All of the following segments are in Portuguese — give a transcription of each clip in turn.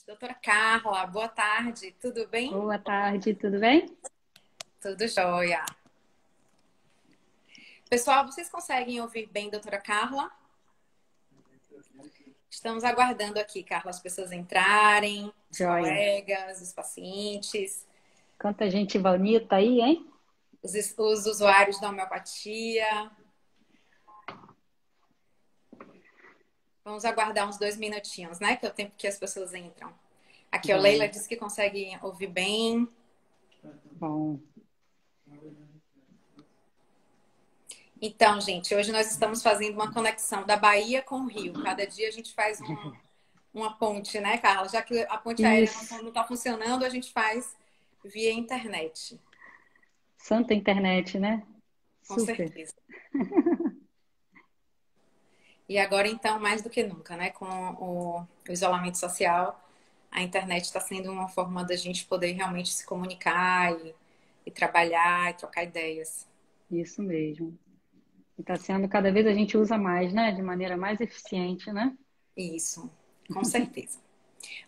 Doutora Carla, boa tarde, tudo bem? Boa tarde, tudo bem? Tudo jóia. Pessoal, vocês conseguem ouvir bem, doutora Carla? Estamos aguardando aqui, Carla, as pessoas entrarem, os Joia. colegas, os pacientes, Quanta gente bonita aí, hein? os usuários da homeopatia. Vamos aguardar uns 2 minutinhos, né? Que é o tempo que as pessoas entram. Aqui, a Leila Joia. disse que consegue ouvir bem. Bom, Então, gente, hoje nós estamos fazendo uma conexão da Bahia com o Rio. Cada dia a gente faz uma ponte, né, Carla? Já que a ponte aérea isso. não está funcionando, a gente faz via internet. Santa internet, né? Com Super. certeza. E agora, então, mais do que nunca, né? Com o isolamento social, a internet está sendo uma forma da gente poder realmente se comunicar e trabalhar e trocar ideias. Isso mesmo. E tá sendo, cada vez a gente usa mais, né? De maneira mais eficiente, né? Isso, com certeza.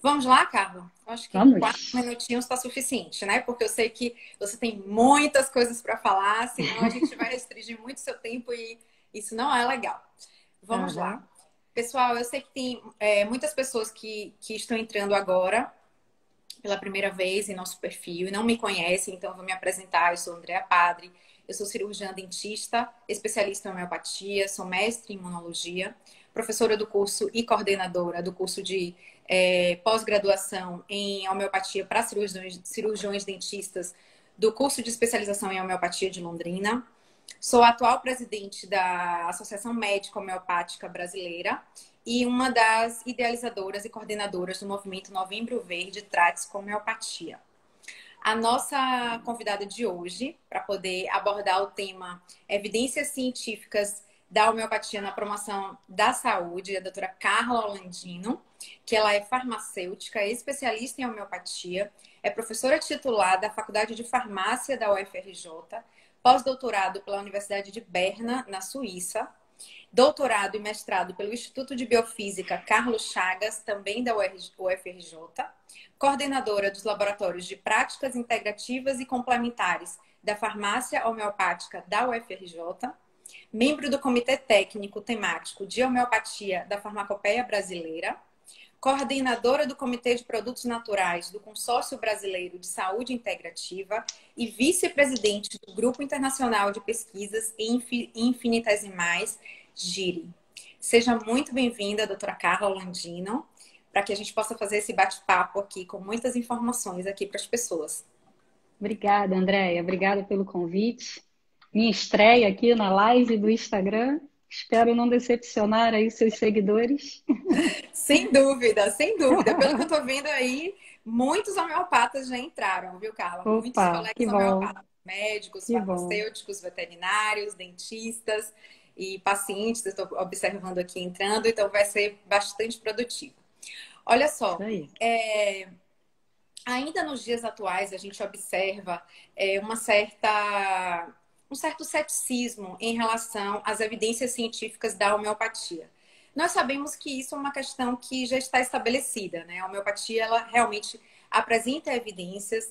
Vamos lá, Carla? Eu acho que 4 minutinhos Vamos. está suficiente, né? Porque eu sei que você tem muitas coisas para falar, senão a gente vai restringir muito seu tempo e isso não é legal. Vamos lá. Aham. Pessoal, eu sei que tem muitas pessoas que estão entrando agora pela primeira vez em nosso perfil e não me conhecem, então eu vou me apresentar. Eu sou Andréa Padre, eu sou cirurgiã dentista, especialista em homeopatia, sou mestre em imunologia, professora do curso e coordenadora do curso de pós-graduação em homeopatia para cirurgiões dentistas do curso de especialização em homeopatia de Londrina. Sou a atual presidente da Associação Médica Homeopática Brasileira e uma das idealizadoras e coordenadoras do movimento Novembro Verde Trate-se com Homeopatia. A nossa convidada de hoje, para poder abordar o tema evidências científicas da homeopatia na promoção da saúde, é a doutora Carla Orlandino, que ela é farmacêutica, especialista em homeopatia, é professora titular da Faculdade de Farmácia da UFRJ, pós-doutorado pela Universidade de Berna, na Suíça, doutorado e mestrado pelo Instituto de Biofísica Carlos Chagas, também da UFRJ, coordenadora dos laboratórios de práticas integrativas e complementares da farmácia homeopática da UFRJ, membro do Comitê Técnico Temático de Homeopatia da Farmacopeia Brasileira, coordenadora do Comitê de Produtos Naturais do Consórcio Brasileiro de Saúde Integrativa e vice-presidente do Grupo Internacional de Pesquisas em Infinitesimais, GIRI. Seja muito bem-vinda, doutora Carla Landino, para que a gente possa fazer esse bate-papo aqui com muitas informações aqui para as pessoas. Obrigada, Andréia. Obrigada pelo convite. Minha estreia aqui na live do Instagram. Espero não decepcionar aí seus seguidores. Sem dúvida, sem dúvida. Pelo que eu estou vendo aí, muitos homeopatas já entraram, viu, Carla? Muitos Opa, que colegas bom, homeopatas, médicos, que bom. farmacêuticos, veterinários, dentistas e pacientes. Estou observando aqui entrando, então vai ser bastante produtivo. Olha Isso só, aí. ainda nos dias atuais, a gente observa um certo ceticismo em relação às evidências científicas da homeopatia. Nós sabemos que isso é uma questão que já está estabelecida, né? A homeopatia, ela realmente apresenta evidências,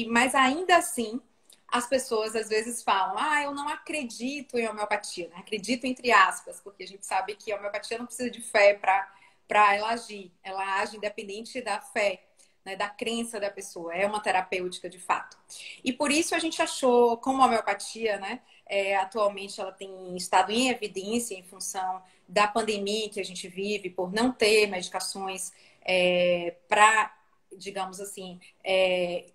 mas ainda assim, as pessoas às vezes falam: ah, eu não acredito em homeopatia, né? Acredito entre aspas, porque a gente sabe que a homeopatia não precisa de fé para ela agir, ela age independente da fé, né, da crença da pessoa, é uma terapêutica de fato. E por isso a gente achou, como a homeopatia, né, atualmente ela tem estado em evidência em função da pandemia que a gente vive, por não ter medicações para, digamos assim,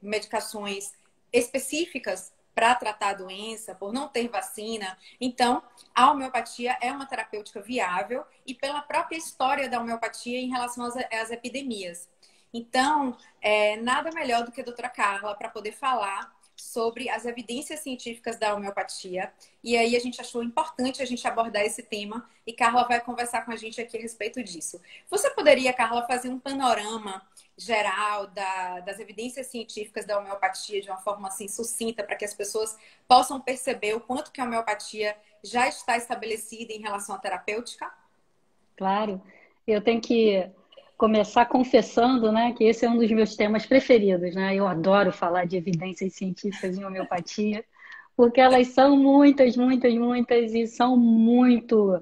medicações específicas para tratar a doença, por não ter vacina. Então, a homeopatia é uma terapêutica viável e pela própria história da homeopatia em relação às epidemias. Então, nada melhor do que a doutora Carla para poder falar sobre as evidências científicas da homeopatia. E aí a gente achou importante a gente abordar esse tema e Carla vai conversar com a gente aqui a respeito disso. Você poderia, Carla, fazer um panorama geral das evidências científicas da homeopatia de uma forma assim sucinta para que as pessoas possam perceber o quanto que a homeopatia já está estabelecida em relação à terapêutica? Claro. Eu tenho que começar confessando, né, que esse é um dos meus temas preferidos, né? Eu adoro falar de evidências científicas em homeopatia, porque elas são muitas, muitas, muitas e são muito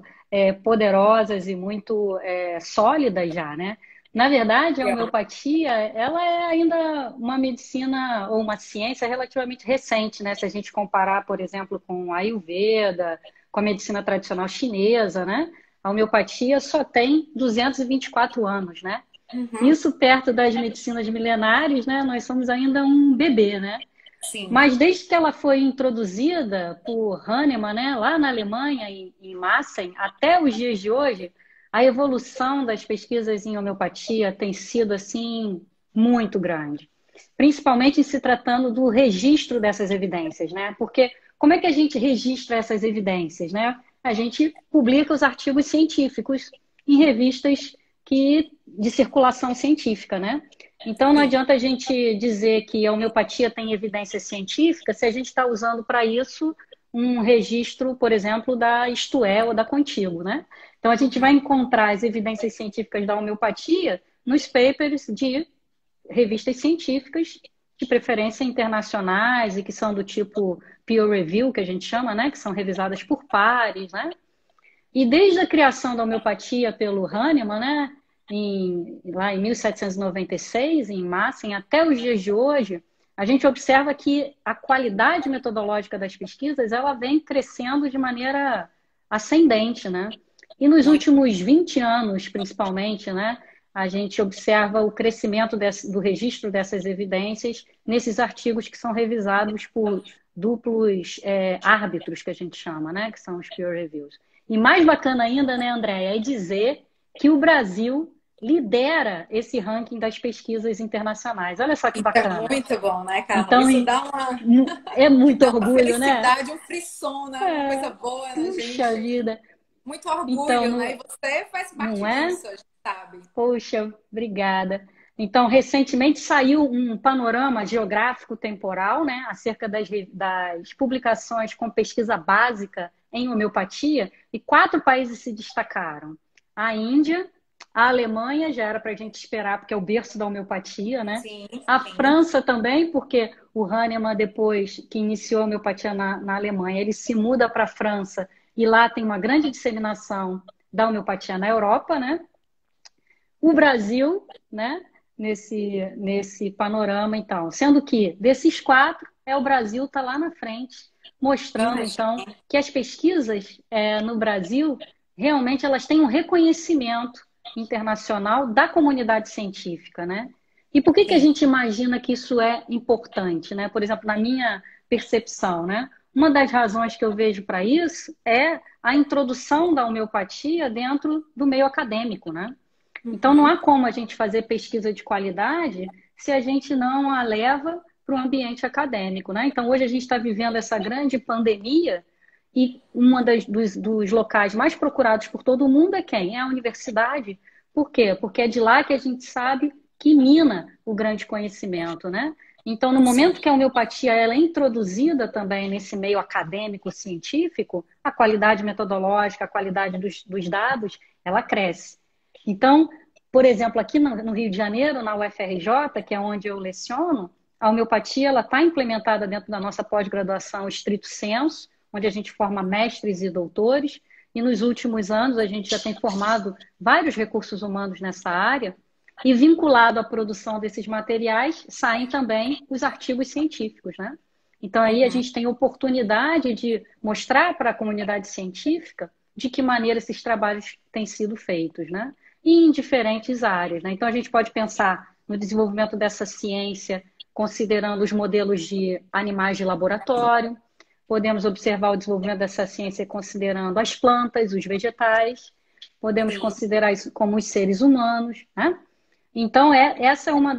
poderosas e muito sólidas já, né? Na verdade, a homeopatia, ela é ainda uma medicina ou uma ciência relativamente recente, né? Se a gente comparar, por exemplo, com a Ayurveda, com a medicina tradicional chinesa, né? A homeopatia só tem 224 anos, né? Uhum. Isso perto das medicinas milenares, né? Nós somos ainda um bebê, né? Sim. Mas desde que ela foi introduzida por Hahnemann, né, lá na Alemanha, em Massen, até os dias de hoje, a evolução das pesquisas em homeopatia tem sido assim muito grande, principalmente em se tratando do registro dessas evidências, né? Porque como é que a gente registra essas evidências, né? A gente publica os artigos científicos em revistas de circulação científica, né? Então, não Sim. adianta a gente dizer que a homeopatia tem evidência científica se a gente está usando para isso um registro, por exemplo, da Isto É ou da Contigo, né? Então, a gente vai encontrar as evidências científicas da homeopatia nos papers de revistas científicas, de preferência internacionais e que são do tipo peer review, que a gente chama, né? Que são revisadas por pares, né? E desde a criação da homeopatia pelo Hahnemann, né? Lá em 1796, em Massen, até os dias de hoje, a gente observa que a qualidade metodológica das pesquisas ela vem crescendo de maneira ascendente, né? E nos Muito. últimos 20 anos, principalmente, né, a gente observa o crescimento do registro dessas evidências nesses artigos que são revisados por duplos árbitros, que a gente chama, né, que são os peer reviews. E mais bacana ainda, né, Andréia, é dizer que o Brasil lidera esse ranking das pesquisas internacionais. Olha só que Isso é bacana. muito bom, né, Carla? Então, Isso dá uma, é muito dá uma orgulho, né? felicidade, um frisson, né? Uma coisa boa na Puxa gente. vida. Muito Então, orgulho, né? E você faz parte não é? disso, a gente sabe. Poxa, obrigada. Então, recentemente saiu um panorama geográfico temporal, né, acerca das publicações com pesquisa básica em homeopatia, e 4 países se destacaram. A Índia, a Alemanha, já era para a gente esperar, porque é o berço da homeopatia, né? Sim, A sim. França também, porque o Hahnemann, depois que iniciou a homeopatia na Alemanha, ele se muda para a França, e lá tem uma grande disseminação da homeopatia na Europa, né? O Brasil, né, nesse panorama, então, sendo que desses 4, o Brasil está lá na frente, mostrando, então, Imagina. que as pesquisas no Brasil, realmente, elas têm um reconhecimento internacional da comunidade científica, né? E por que a Sim. gente imagina que isso é importante, né? Por exemplo, na minha percepção, né? Uma das razões que eu vejo para isso é a introdução da homeopatia dentro do meio acadêmico, né? Então, não há Uhum. como a gente fazer pesquisa de qualidade se a gente não a leva para o ambiente acadêmico, né? Então, hoje a gente está vivendo essa grande pandemia e dos locais mais procurados por todo mundo é quem? É a universidade. Por quê? Porque é de lá que a gente sabe que mina o grande conhecimento, né? Então, no Sim. momento que a homeopatia ela é introduzida também nesse meio acadêmico científico, a qualidade metodológica, a qualidade dos dados, ela cresce. Então, por exemplo, aqui no Rio de Janeiro, na UFRJ, que é onde eu leciono, a homeopatia ela está implementada dentro da nossa pós-graduação estrito sensu, onde a gente forma mestres e doutores, e nos últimos anos a gente já tem formado vários recursos humanos nessa área, e vinculado à produção desses materiais, saem também os artigos científicos, né? Então aí a Uhum. gente tem oportunidade de mostrar para a comunidade científica de que maneira esses trabalhos têm sido feitos, né? E em diferentes áreas, né? Então a gente pode pensar no desenvolvimento dessa ciência considerando os modelos de animais de laboratório, podemos observar o desenvolvimento dessa ciência considerando as plantas, os vegetais, podemos Sim. considerar isso como os seres humanos, né? Então, essa é uma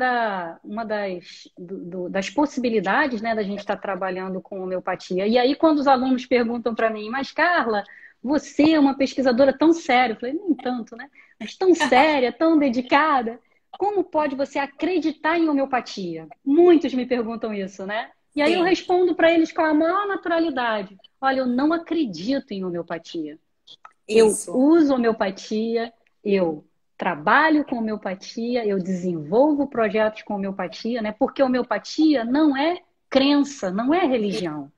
das possibilidades, né, da gente estar trabalhando com homeopatia. E aí, quando os alunos perguntam para mim, mas Carla, você é uma pesquisadora tão séria? Eu falei, nem tanto, né? Mas tão séria, tão dedicada. Como pode você acreditar em homeopatia? Muitos me perguntam isso, né? E aí eu Sim. respondo para eles com a maior naturalidade. Olha, eu não acredito em homeopatia. Eu Isso. uso homeopatia, eu trabalho com homeopatia, eu desenvolvo projetos com homeopatia, né? Porque homeopatia não é crença, não é religião.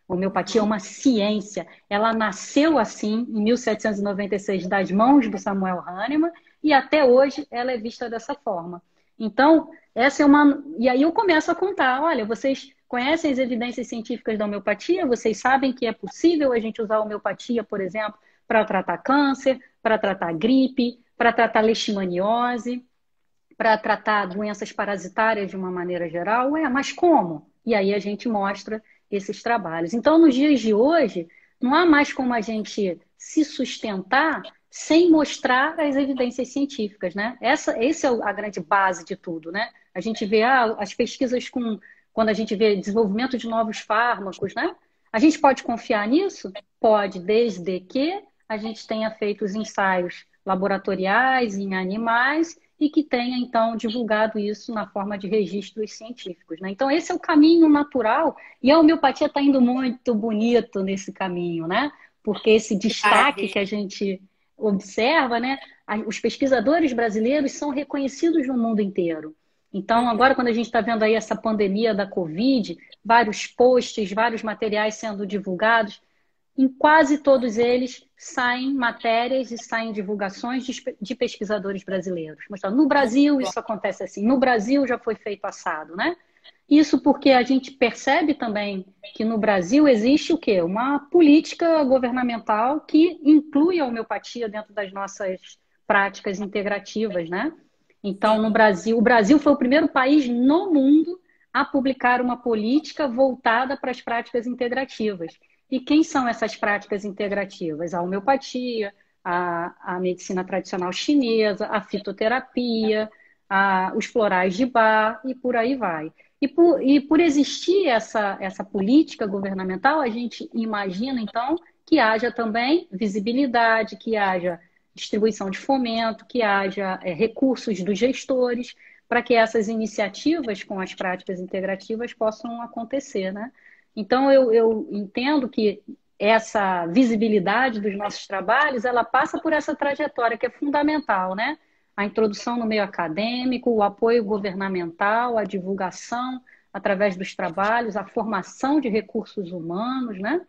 Homeopatia é uma ciência. Ela nasceu assim, em 1796, das mãos do Samuel Hahnemann, e até hoje ela é vista dessa forma. Então, essa é uma. E aí eu começo a contar: olha, vocês conhecem as evidências científicas da homeopatia? Vocês sabem que é possível a gente usar a homeopatia, por exemplo, para tratar câncer, para tratar gripe, para tratar leishmaniose, para tratar doenças parasitárias de uma maneira geral? Mas como? E aí a gente mostra esses trabalhos. Então, nos dias de hoje, não há mais como a gente se sustentar sem mostrar as evidências científicas, né? Essa é a grande base de tudo, né? A gente vê as pesquisas quando a gente vê desenvolvimento de novos fármacos, né? A gente pode confiar nisso? Pode, desde que a gente tenha feito os ensaios laboratoriais em animais e que tenha, então, divulgado isso na forma de registros científicos, né? Então, esse é o caminho natural e a homeopatia está indo muito bonito nesse caminho, né? Porque esse destaque que a gente observa, né? Os pesquisadores brasileiros são reconhecidos no mundo inteiro. Então, agora, quando a gente está vendo aí essa pandemia da Covid, vários posts, vários materiais sendo divulgados, em quase todos eles saem matérias e saem divulgações de pesquisadores brasileiros. Mostrando, no Brasil isso acontece assim, no Brasil já foi feito assado, né? Isso porque a gente percebe também que no Brasil existe o quê? Uma política governamental que inclui a homeopatia dentro das nossas práticas integrativas, né? Então, no Brasil, o Brasil foi o primeiro país no mundo a publicar uma política voltada para as práticas integrativas. E quem são essas práticas integrativas? A homeopatia, a medicina tradicional chinesa, a fitoterapia, os florais de Bach e por aí vai. E por existir essa política governamental, a gente imagina, então, que haja também visibilidade, que haja distribuição de fomento, que haja recursos dos gestores, para que essas iniciativas com as práticas integrativas possam acontecer, né? Então, eu entendo que essa visibilidade dos nossos trabalhos, ela passa por essa trajetória que é fundamental, né? A introdução no meio acadêmico, o apoio governamental, a divulgação através dos trabalhos, a formação de recursos humanos, né?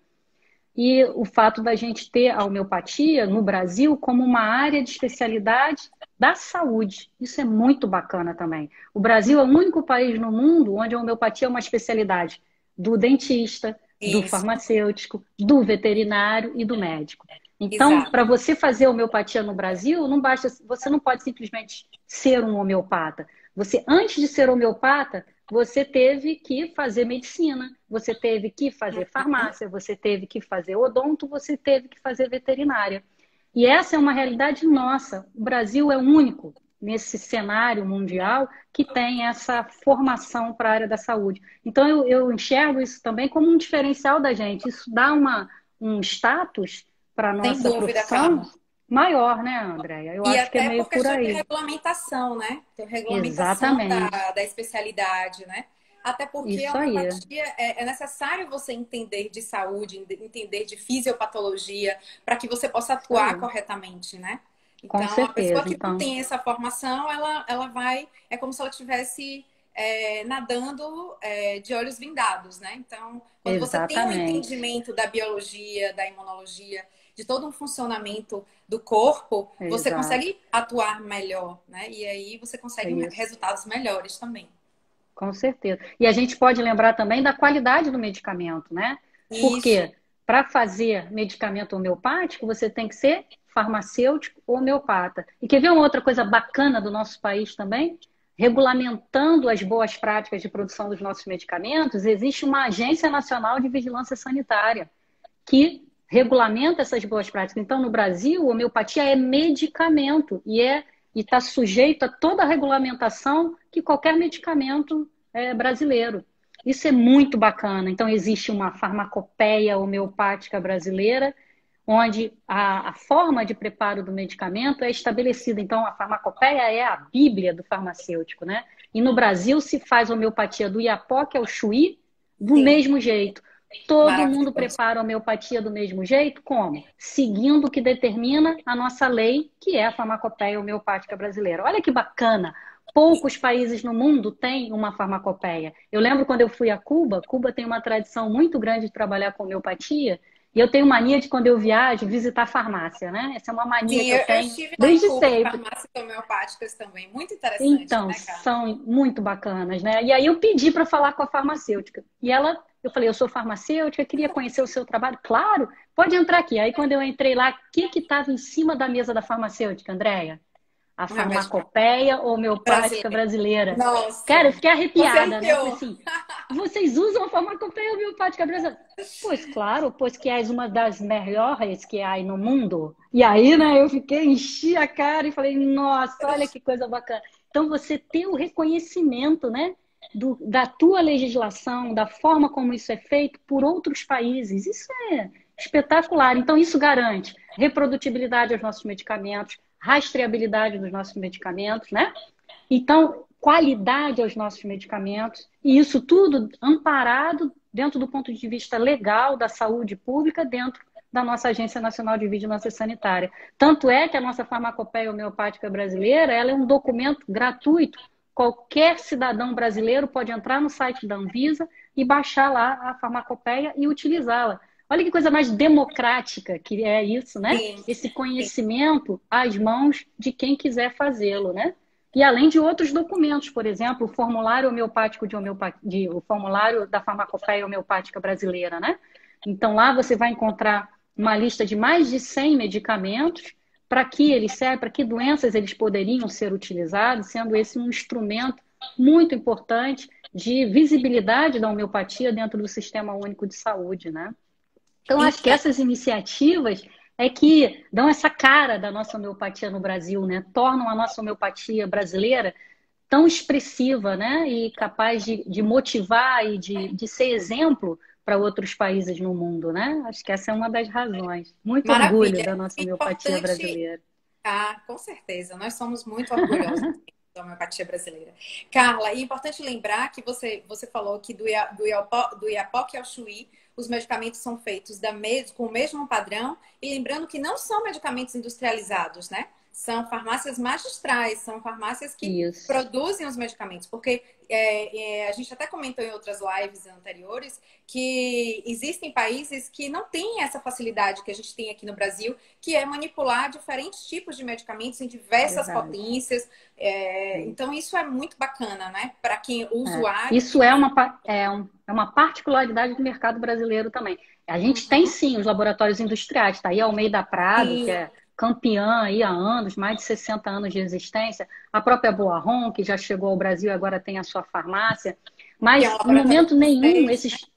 E o fato da gente ter a homeopatia no Brasil como uma área de especialidade da saúde. Isso é muito bacana também. O Brasil é o único país no mundo onde a homeopatia é uma especialidade do dentista, do farmacêutico, do veterinário e do médico. Então, para você fazer homeopatia no Brasil, não basta, você não pode simplesmente ser um homeopata. Você, antes de ser homeopata, você teve que fazer medicina, você teve que fazer farmácia, você teve que fazer odonto, você teve que fazer veterinária. E essa é uma realidade nossa. O Brasil é o único nesse cenário mundial que tem essa formação para a área da saúde. Então, eu enxergo isso também como um diferencial da gente. Isso dá um status para a nossa profissão maior, né, Andréia? Eu acho que é meio por aí. E até por questão de regulamentação, né? Tem regulamentação da especialidade, né? Até porque a homeopatia é necessário você entender de saúde, entender de fisiopatologia, para que você possa atuar corretamente, né? Então, a pessoa que não tem essa formação, ela vai... É como se ela estivesse nadando de olhos vendados, né? Então, quando você tem um entendimento da biologia, da imunologia, de todo um funcionamento do corpo, você consegue atuar melhor, né? E aí você consegue resultados melhores também. Com certeza. E a gente pode lembrar também da qualidade do medicamento, né? Porque para fazer medicamento homeopático, você tem que ser farmacêutico ou homeopata. E quer ver uma outra coisa bacana do nosso país também? Regulamentando as boas práticas de produção dos nossos medicamentos, existe uma Agência Nacional de Vigilância Sanitária que regulamenta essas boas práticas. Então, no Brasil, a homeopatia é medicamento e está sujeito a toda a regulamentação que qualquer medicamento brasileiro. Isso é muito bacana. Então, existe uma farmacopeia homeopática brasileira, onde a forma de preparo do medicamento é estabelecida. Então, a farmacopeia é a bíblia do farmacêutico, né? E no Brasil se faz homeopatia do Iapó, que é o chuí, do mesmo jeito. Todo mundo Maravilhoso. prepara a homeopatia do mesmo jeito? Como? Seguindo o que determina a nossa lei, que é a farmacopeia homeopática brasileira. Olha que bacana! Poucos países no mundo têm uma farmacopeia. Eu lembro quando eu fui a Cuba, Cuba tem uma tradição muito grande de trabalhar com homeopatia, e eu tenho mania de, quando eu viajo, visitar farmácia, né? Essa é uma mania Sim, que eu eu tenho estive lá em desde Cuba, em sempre. farmácias homeopáticas também. Muito interessante, Então, né, Carla? são muito bacanas, né? E aí eu pedi para falar com a farmacêutica. E ela, eu falei, eu sou farmacêutica, queria conhecer o seu trabalho. Claro, pode entrar aqui. Aí quando eu entrei lá, o que estava em cima da mesa da farmacêutica, Andréia? A Um remédio farmacopeia homeopática brasileiro. brasileira. Cara, eu Nossa, fiquei você arrepiada, né? Eu falei enfiou. assim, vocês usam a farmacopeia homeopática brasileira? Pois claro, pois que és uma das melhores que há aí no mundo. E aí, né, eu fiquei, enchi a cara e falei, nossa, olha que coisa bacana. Então, você ter o reconhecimento, né, da tua legislação, da forma como isso é feito por outros países, isso é espetacular. Então, isso garante reprodutibilidade aos nossos medicamentos, rastreabilidade dos nossos medicamentos, né? Então, qualidade aos nossos medicamentos, e isso tudo amparado dentro do ponto de vista legal da saúde pública, dentro da nossa Agência Nacional de Vigilância Sanitária. Tanto é que a nossa farmacopeia homeopática brasileira, ela é um documento gratuito. Qualquer cidadão brasileiro pode entrar no site da Anvisa e baixar lá a farmacopeia e utilizá-la. Olha que coisa mais democrática que é isso, né? Sim, Esse sim. conhecimento às mãos de quem quiser fazê-lo, né? E além de outros documentos, por exemplo, o formulário homeopático o formulário da farmacopeia homeopática brasileira, né? Então lá você vai encontrar uma lista de mais de 100 medicamentos, para que eles servem, para que doenças eles poderiam ser utilizados, sendo esse um instrumento muito importante de visibilidade da homeopatia dentro do Sistema Único de Saúde, né? Então, acho que Então, essas iniciativas é que dão essa cara da nossa homeopatia no Brasil, né? Tornam a nossa homeopatia brasileira tão expressiva, né? E capaz de motivar e de ser exemplo para outros países no mundo, né? Acho que essa é uma das razões. Muito orgulho da maravilha. nossa homeopatia Importante. brasileira. Ah, com certeza. Nós somos muito orgulhosos da homeopatia brasileira. Carla, e é importante lembrar que você falou que do Iapoque ao Chuí, os medicamentos são feitos com o mesmo padrão, e lembrando que não são medicamentos industrializados, né? São farmácias magistrais, são farmácias que Isso, produzem os medicamentos, porque a gente até comentou em outras lives anteriores que existem países que não têm essa facilidade que a gente tem aqui no Brasil, que é manipular diferentes tipos de medicamentos em diversas verdade. potências. Então, isso é muito bacana, né? Para quem o É. usuário Isso que é tem. é uma particularidade do mercado brasileiro também. A gente tem Uhum. sim os laboratórios industriais, está aí a Almeida Prado, que Sim, é campeã aí há anos, mais de 60 anos de existência, a própria Boarron, que já chegou ao Brasil e agora tem a sua farmácia, que é um mas em laboratório momento nenhum francês, esses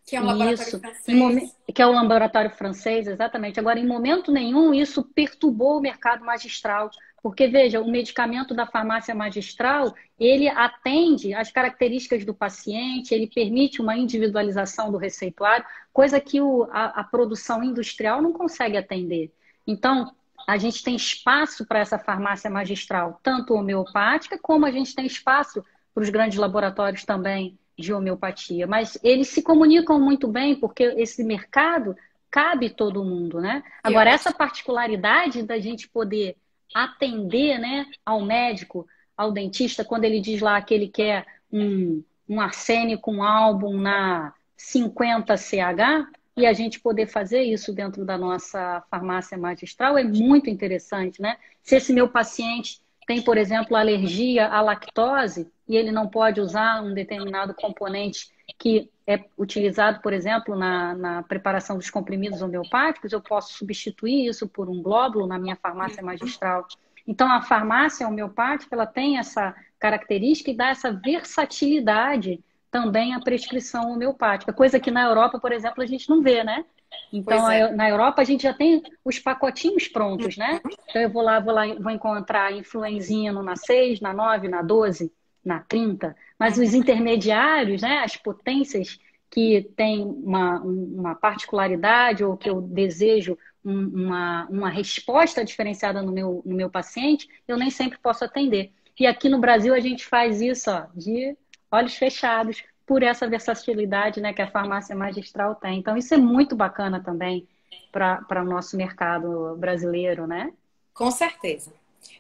que é um laboratório isso, francês. que é o laboratório francês, exatamente. Agora, em momento nenhum, isso perturbou o mercado magistral, porque, veja, o medicamento da farmácia magistral, ele atende às características do paciente, ele permite uma individualização do receituário, coisa que a produção industrial não consegue atender. Então, a gente tem espaço para essa farmácia magistral, tanto homeopática, como a gente tem espaço para os grandes laboratórios também de homeopatia, mas eles se comunicam muito bem porque esse mercado cabe todo mundo, né? Que Agora, essa ótimo. particularidade da gente poder atender, né, ao médico, ao dentista, quando ele diz lá que ele quer um arsênico, um álbum na 50 CH, e a gente poder fazer isso dentro da nossa farmácia magistral é muito interessante, né? Se esse meu paciente tem, por exemplo, alergia à lactose e ele não pode usar um determinado componente que é utilizado, por exemplo, na preparação dos comprimidos homeopáticos, eu posso substituir isso por um glóbulo na minha farmácia magistral. Então, a farmácia homeopática ela tem essa característica e dá essa versatilidade também à prescrição homeopática, coisa que na Europa, por exemplo, a gente não vê, né? Então, Pois é. na Europa a gente já tem os pacotinhos prontos, né? Então, eu vou encontrar influenzino na 6, na 9, na 12, na 30. Mas os Uhum. intermediários, né? As potências que têm uma particularidade ou que eu desejo uma resposta diferenciada no meu paciente, eu nem sempre posso atender. E aqui no Brasil a gente faz isso, ó, de olhos fechados, por essa versatilidade, né, que a farmácia magistral tem. Então, isso é muito bacana também para o nosso mercado brasileiro, né? Com certeza.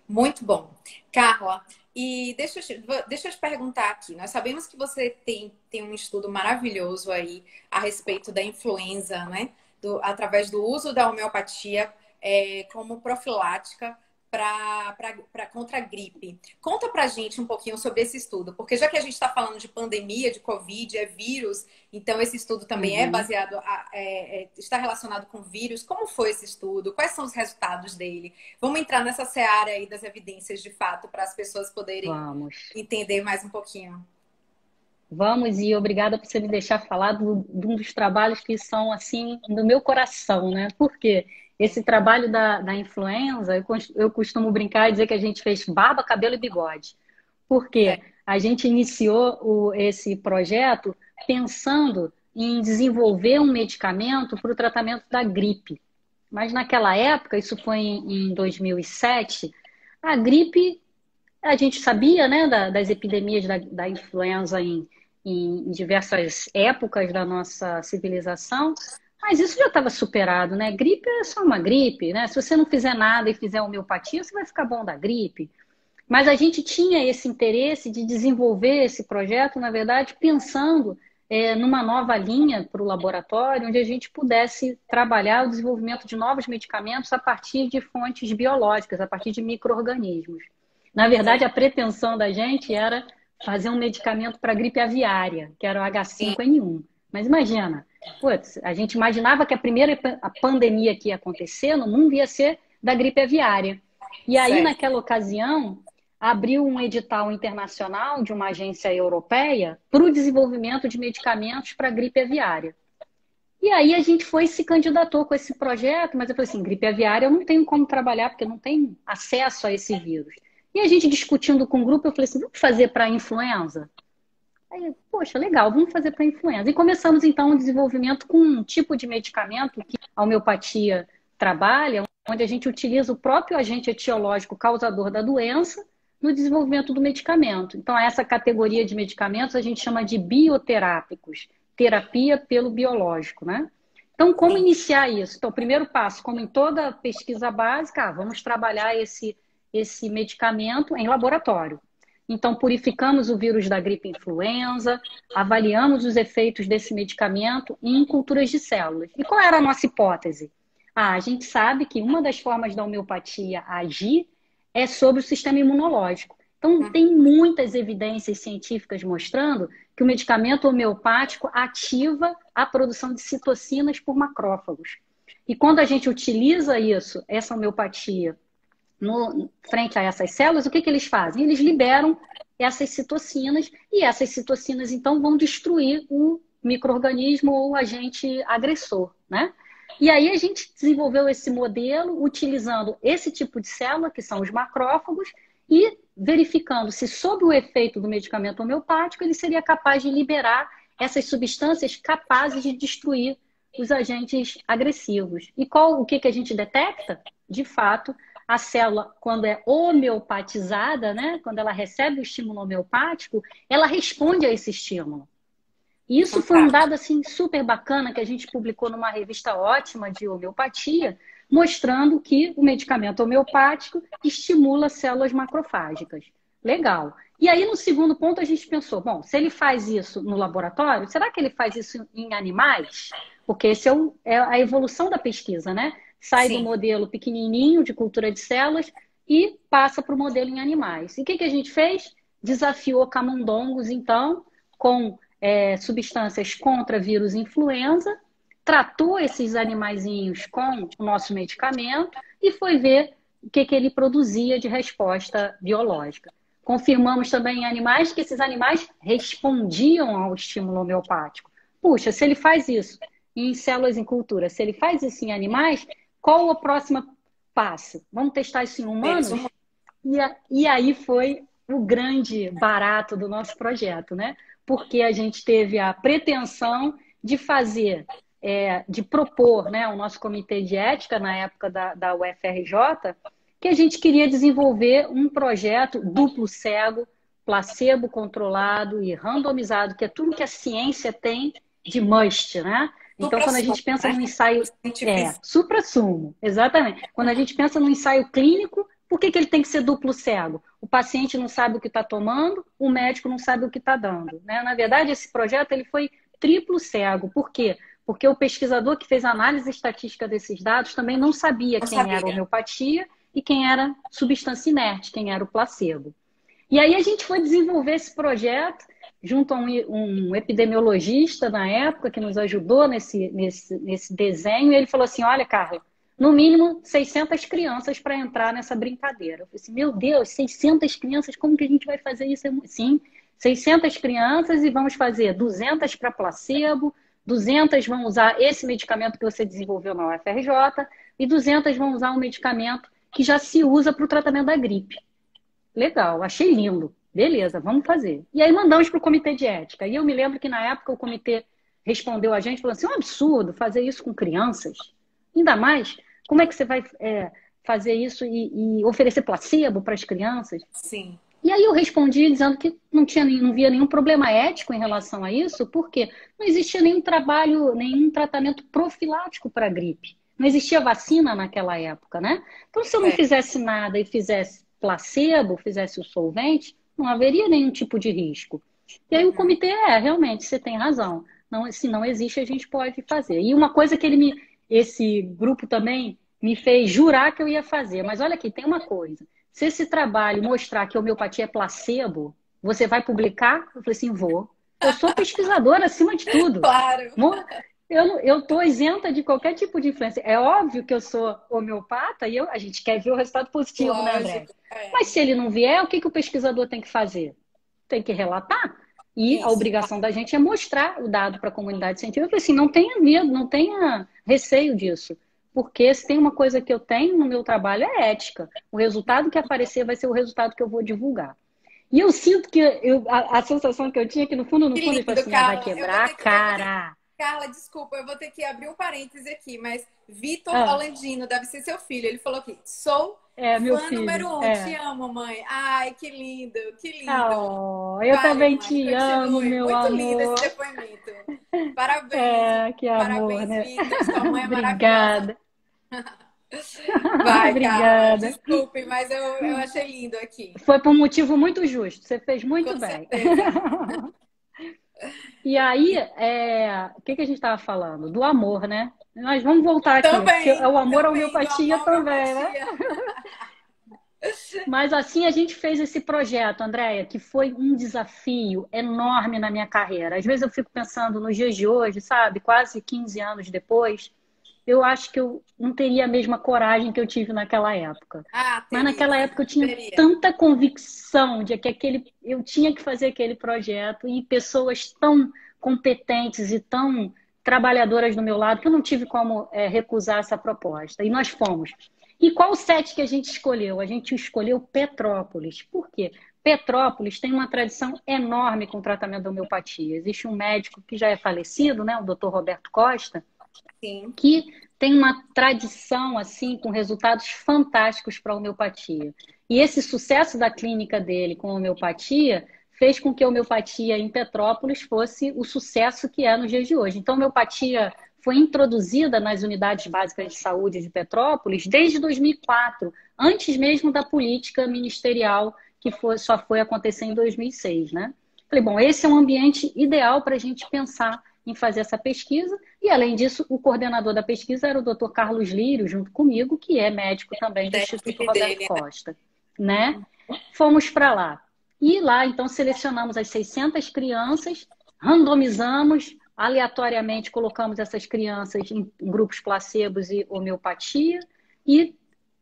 Muito bom. Carla, e deixa eu te perguntar aqui. Nós sabemos que você tem um estudo maravilhoso aí a respeito da influenza, né? Através do uso da homeopatia como profilática contra a gripe. Conta pra gente um pouquinho sobre esse estudo, porque já que a gente está falando de pandemia, de Covid, é vírus, então esse estudo também é Uhum. baseado, está relacionado com vírus. Como foi esse estudo? Quais são os resultados dele? Vamos entrar nessa seara aí das evidências de fato para as pessoas poderem Vamos. entender mais um pouquinho. Vamos, e obrigada por você me deixar falar de um dos trabalhos que são, assim, no meu coração, né? Por quê? Esse trabalho da influenza, eu costumo brincar e dizer que a gente fez barba, cabelo e bigode. Porque É, a gente iniciou esse projeto pensando em desenvolver um medicamento para o tratamento da gripe. Mas naquela época, isso foi em 2007, a gripe, a gente sabia, né, das epidemias da influenza em diversas épocas da nossa civilização, mas isso já estava superado, né? Gripe é só uma gripe, né? Se você não fizer nada e fizer homeopatia, você vai ficar bom da gripe. Mas a gente tinha esse interesse de desenvolver esse projeto, na verdade, pensando numa nova linha para o laboratório, onde a gente pudesse trabalhar o desenvolvimento de novos medicamentos a partir de fontes biológicas, a partir de micro-organismos. Na verdade, a entendi. pretensão da gente era fazer um medicamento para a gripe aviária, que era o H5N1. Mas imagina, putz, a gente imaginava que a pandemia que ia acontecer no mundo ia ser da gripe aviária. E aí, Certo. naquela ocasião, abriu um edital internacional de uma agência europeia para o desenvolvimento de medicamentos para a gripe aviária. E aí a gente foi e se candidatou com esse projeto, mas eu falei assim, gripe aviária eu não tenho como trabalhar porque eu não tenho acesso a esse vírus. E a gente discutindo com o grupo, eu falei assim, vamos fazer para influenza? Aí, poxa, legal, vamos fazer para influenza. E começamos então o desenvolvimento com um tipo de medicamento que a homeopatia trabalha, onde a gente utiliza o próprio agente etiológico causador da doença no desenvolvimento do medicamento. Então, essa categoria de medicamentos a gente chama de bioterápicos, terapia pelo biológico, né? Então, como Sim. iniciar isso? Então, o primeiro passo, como em toda pesquisa básica, vamos trabalhar esse medicamento em laboratório. Então, purificamos o vírus da gripe influenza, avaliamos os efeitos desse medicamento em culturas de células. E qual era a nossa hipótese? A gente sabe que uma das formas da homeopatia agir é sobre o sistema imunológico. Então, tem muitas evidências científicas mostrando que o medicamento homeopático ativa a produção de citocinas por macrófagos. E quando a gente utiliza isso, essa homeopatia, frente a essas células, o que eles fazem? Eles liberam essas citocinas e essas citocinas, então, vão destruir o micro-organismo ou o agente agressor, né? E aí a gente desenvolveu esse modelo utilizando esse tipo de célula, que são os macrófagos, e verificando se, sob o efeito do medicamento homeopático, ele seria capaz de liberar essas substâncias capazes de destruir os agentes agressivos. E o que a gente detecta? De fato, a célula, quando é homeopatizada, né, quando ela recebe o estímulo homeopático, ela responde a esse estímulo. E isso foi um Fantástico. dado assim super bacana que a gente publicou numa revista ótima de homeopatia, mostrando que o medicamento homeopático estimula células macrofágicas. Legal. E aí, no segundo ponto, a gente pensou, bom, se ele faz isso no laboratório, será que ele faz isso em animais? Porque esse é a evolução da pesquisa, né? Sai do Sim. modelo pequenininho de cultura de células e passa para o modelo em animais. E o que a gente fez? Desafiou camundongos, então, com substâncias contra vírus influenza, tratou esses animaizinhos com o nosso medicamento e foi ver o que ele produzia de resposta biológica. Confirmamos também em animais que esses animais respondiam ao estímulo homeopático. Puxa, se ele faz isso em células em cultura, se ele faz isso em animais, qual o próximo passo? Vamos testar isso em Seres humanos? humanos. E aí foi o grande barato do nosso projeto, né? Porque a gente teve a pretensão de fazer, de propor, né, o nosso comitê de ética, na época da UFRJ, que a gente queria desenvolver um projeto duplo cego, placebo controlado e randomizado, que é tudo que a ciência tem de must, né? Então, quando a gente pensa né? no ensaio... suprassumo, exatamente. Quando a gente pensa no ensaio clínico, por que ele tem que ser duplo cego? O paciente não sabe o que está tomando, o médico não sabe o que está dando, né? Na verdade, esse projeto ele foi triplo cego. Por quê? Porque o pesquisador que fez a análise estatística desses dados também não sabia quem era homeopatia e quem era substância inerte, quem era o placebo. E aí a gente foi desenvolver esse projeto junto a um epidemiologista na época que nos ajudou nesse desenho. E ele falou assim, olha, Carla, no mínimo 600 crianças para entrar nessa brincadeira. Eu falei assim, meu Deus, 600 crianças, como que a gente vai fazer isso? Sim, 600 crianças e vamos fazer 200 para placebo, 200 vão usar esse medicamento que você desenvolveu na UFRJ e 200 vão usar um medicamento que já se usa para o tratamento da gripe. Legal, achei lindo. Beleza, vamos fazer. E aí mandamos para o comitê de ética. E eu me lembro que na época o comitê respondeu a gente, falando assim, é um absurdo fazer isso com crianças. Ainda mais, como é que você vai fazer isso e oferecer placebo para as crianças? Sim. E aí eu respondi dizendo que não via nenhum problema ético em relação a isso, porque não existia nenhum trabalho, nenhum tratamento profilático para a gripe. Não existia vacina naquela época, né? Então, se eu não fizesse nada e fizesse placebo, fizesse o solvente, não haveria nenhum tipo de risco. E aí o comitê, realmente, você tem razão. Não, se não existe, a gente pode fazer. E uma coisa que esse grupo também me fez jurar que eu ia fazer. Mas olha aqui, tem uma coisa. Se esse trabalho mostrar que a homeopatia é placebo, você vai publicar? Eu falei assim, vou. Eu sou pesquisadora acima de tudo. Claro. Eu estou isenta de qualquer tipo de influência. É óbvio que eu sou homeopata e a gente quer ver o resultado positivo, lógico, né, André? Mas se ele não vier, o que o pesquisador tem que fazer? Tem que relatar. E a obrigação da gente é mostrar o dado para a comunidade científica. Eu falei assim, não tenha medo, não tenha receio disso. Porque se tem uma coisa que eu tenho no meu trabalho é ética. O resultado que aparecer vai ser o resultado que eu vou divulgar. E eu sinto que a sensação que eu tinha que no fundo, ele falou assim, vai quebrar a cara. Carla, desculpa, eu vou ter que abrir um parêntese aqui, mas Vitor Rolandino, deve ser seu filho. Ele falou aqui, sou meu fã filho. número 1, te amo, mãe. Ai, que lindo, que lindo. Eu também te amo, meu muito amor. Muito lindo esse depoimento. Parabéns. Que amor, parabéns, né? Vitor, sua mãe é Obrigada. Vai, Obrigada. Carla, desculpe, mas eu achei lindo aqui. Foi por um motivo muito justo, você fez muito Com bem. certeza. E aí, o que a gente estava falando? Do amor, né? Nós vamos voltar aqui, porque o amor à homeopatia também, né? Mas assim a gente fez esse projeto, Andréia, que foi um desafio enorme na minha carreira. Às vezes eu fico pensando nos dias de hoje, sabe? Quase 15 anos depois, eu acho que eu não teria a mesma coragem que eu tive naquela época. Mas naquela época eu tinha tanta convicção de que eu tinha que fazer aquele projeto e pessoas tão competentes e tão trabalhadoras do meu lado que eu não tive como recusar essa proposta. E nós fomos. E qual o set que a gente escolheu? A gente escolheu Petrópolis. Por quê? Petrópolis tem uma tradição enorme com o tratamento da homeopatia. Existe um médico que já é falecido, né, o Dr. Roberto Costa, Sim. que tem uma tradição assim com resultados fantásticos para a homeopatia. E esse sucesso da clínica dele com a homeopatia fez com que a homeopatia em Petrópolis fosse o sucesso que é nos dias de hoje. Então, a homeopatia foi introduzida nas unidades básicas de saúde de Petrópolis desde 2004, antes mesmo da política ministerial que só foi acontecer em 2006, né? Falei, bom, esse é um ambiente ideal para a gente pensar em fazer essa pesquisa. E, além disso, o coordenador da pesquisa era o Dr. Carlos Lírio, junto comigo, que é médico também do Instituto Roberto Costa, né? Fomos para lá. E lá, então, selecionamos as 600 crianças, randomizamos, aleatoriamente colocamos essas crianças em grupos placebos e homeopatia e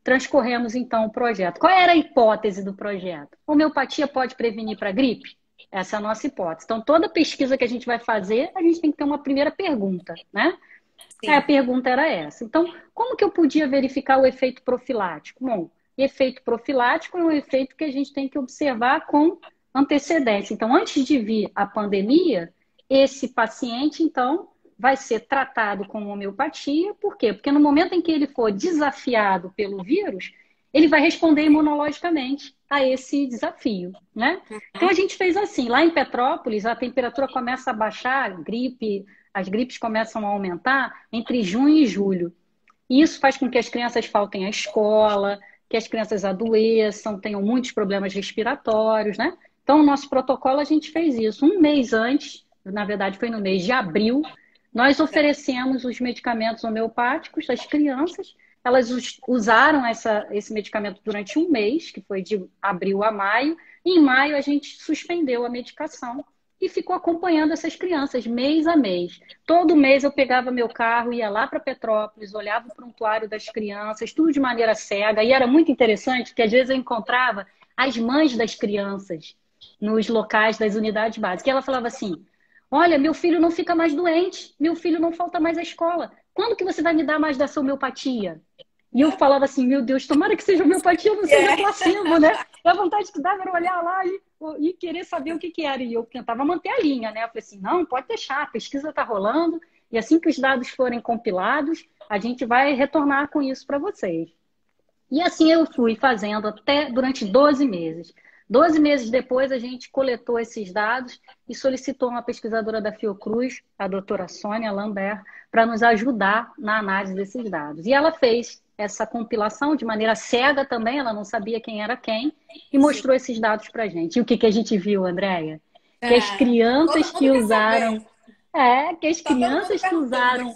transcorremos, então, o projeto. Qual era a hipótese do projeto? Homeopatia pode prevenir para gripe? Essa é a nossa hipótese. Então, toda pesquisa que a gente vai fazer, a gente tem que ter uma primeira pergunta, né? A pergunta era essa. Então, como que eu podia verificar o efeito profilático? Bom, efeito profilático é um efeito que a gente tem que observar com antecedência. Então, antes de vir a pandemia, esse paciente, então, vai ser tratado com homeopatia. Por quê? Porque no momento em que ele for desafiado pelo vírus, ele vai responder imunologicamente a esse desafio, né? Então a gente fez assim, lá em Petrópolis a temperatura começa a baixar, as gripes começam a aumentar entre junho e julho. E isso faz com que as crianças faltem à escola, que as crianças adoeçam, tenham muitos problemas respiratórios, né? Então, o nosso protocolo, a gente fez isso. Um mês antes, na verdade, foi no mês de abril, nós oferecemos os medicamentos homeopáticos às crianças. Elas usaram esse medicamento durante um mês, que foi de abril a maio. E em maio, a gente suspendeu a medicação e ficou acompanhando essas crianças mês a mês. Todo mês eu pegava meu carro, ia lá para Petrópolis, olhava o prontuário das crianças, tudo de maneira cega. E era muito interessante que às vezes eu encontrava as mães das crianças nos locais das unidades básicas. E ela falava assim: olha, meu filho não fica mais doente, meu filho não falta mais à escola. Quando que você vai me dar mais dessa homeopatia? E eu falava assim, meu Deus, tomara que seja homeopatia, não seja placebo, né? E a vontade que dava era olhar lá e querer saber o que que era. E eu tentava manter a linha, né? Eu falei assim, não, pode deixar, a pesquisa está rolando. E assim que os dados forem compilados, a gente vai retornar com isso para vocês. E assim eu fui fazendo até durante 12 meses. 12 meses depois, a gente coletou esses dados e solicitou uma pesquisadora da Fiocruz, a doutora Sônia Lambert, para nos ajudar na análise desses dados. E ela fez essa compilação de maneira cega também, ela não sabia quem era quem, e mostrou esses dados para a gente. E o que que a gente viu, Andréia? Que as crianças que usaram... que as crianças que usaram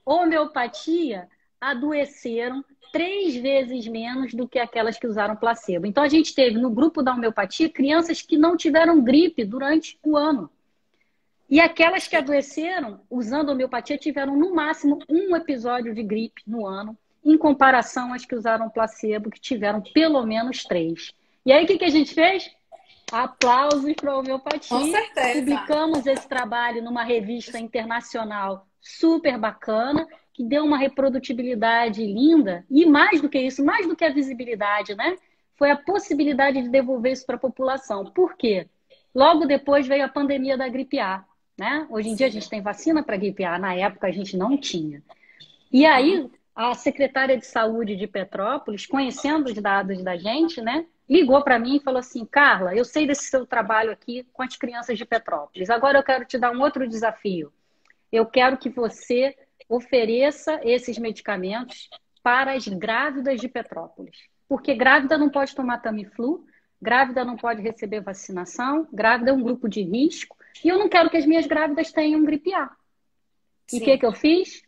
homeopatia adoeceram 3 vezes menos do que aquelas que usaram placebo. Então, a gente teve no grupo da homeopatia crianças que não tiveram gripe durante o ano. E aquelas que adoeceram usando homeopatia tiveram no máximo um episódio de gripe no ano, em comparação às que usaram placebo, que tiveram pelo menos 3. E aí, o que a gente fez? Aplausos para a homeopatia. Com certeza. Publicamos esse trabalho numa revista internacional super bacana, que deu uma reprodutibilidade linda. E mais do que isso, mais do que a visibilidade, né? Foi a possibilidade de devolver isso para a população. Por quê? Logo depois veio a pandemia da gripe A, né? Hoje em dia a gente tem vacina para gripe A, na época a gente não tinha. E aí, a secretária de saúde de Petrópolis, conhecendo os dados da gente, né? Ligou para mim e falou assim, Carla, eu sei desse seu trabalho aqui com as crianças de Petrópolis. Agora eu quero te dar um outro desafio. Eu quero que você ofereça esses medicamentos para as grávidas de Petrópolis. Porque grávida não pode tomar Tamiflu, grávida não pode receber vacinação, grávida é um grupo de risco, e eu não quero que as minhas grávidas tenham gripe A. E o que eu fiz?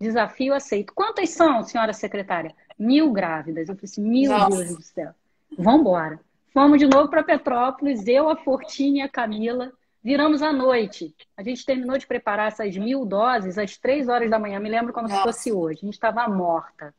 Desafio aceito. Quantas são, senhora secretária? 1.000 grávidas. Eu falei assim, Deus do céu. Vamos embora. Fomos de novo para Petrópolis, eu, a Fortine e a Camila. Viramos à noite. A gente terminou de preparar essas 1.000 doses às 3 horas da manhã. Me lembro como se fosse hoje. A gente estava morta,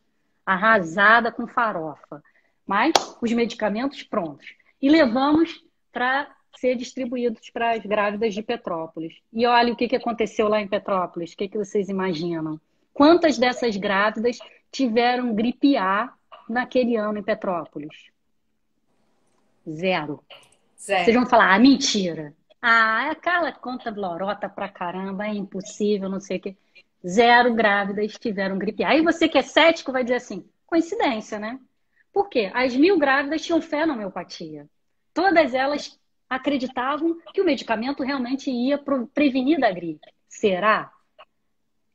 arrasada com farofa. Mas os medicamentos prontos. E levamos para ser distribuídos para as grávidas de Petrópolis. E olha o que aconteceu lá em Petrópolis. O que vocês imaginam? Quantas dessas grávidas tiveram gripe A naquele ano em Petrópolis? 0. Vocês vão falar, mentira. A Carla conta lorota pra caramba, é impossível, não sei o quê. 0 grávidas tiveram gripe A. Aí você que é cético vai dizer assim, coincidência, né? Por quê? As 1.000 grávidas tinham fé na homeopatia. Todas elas acreditavam que o medicamento realmente ia prevenir da gripe. Será?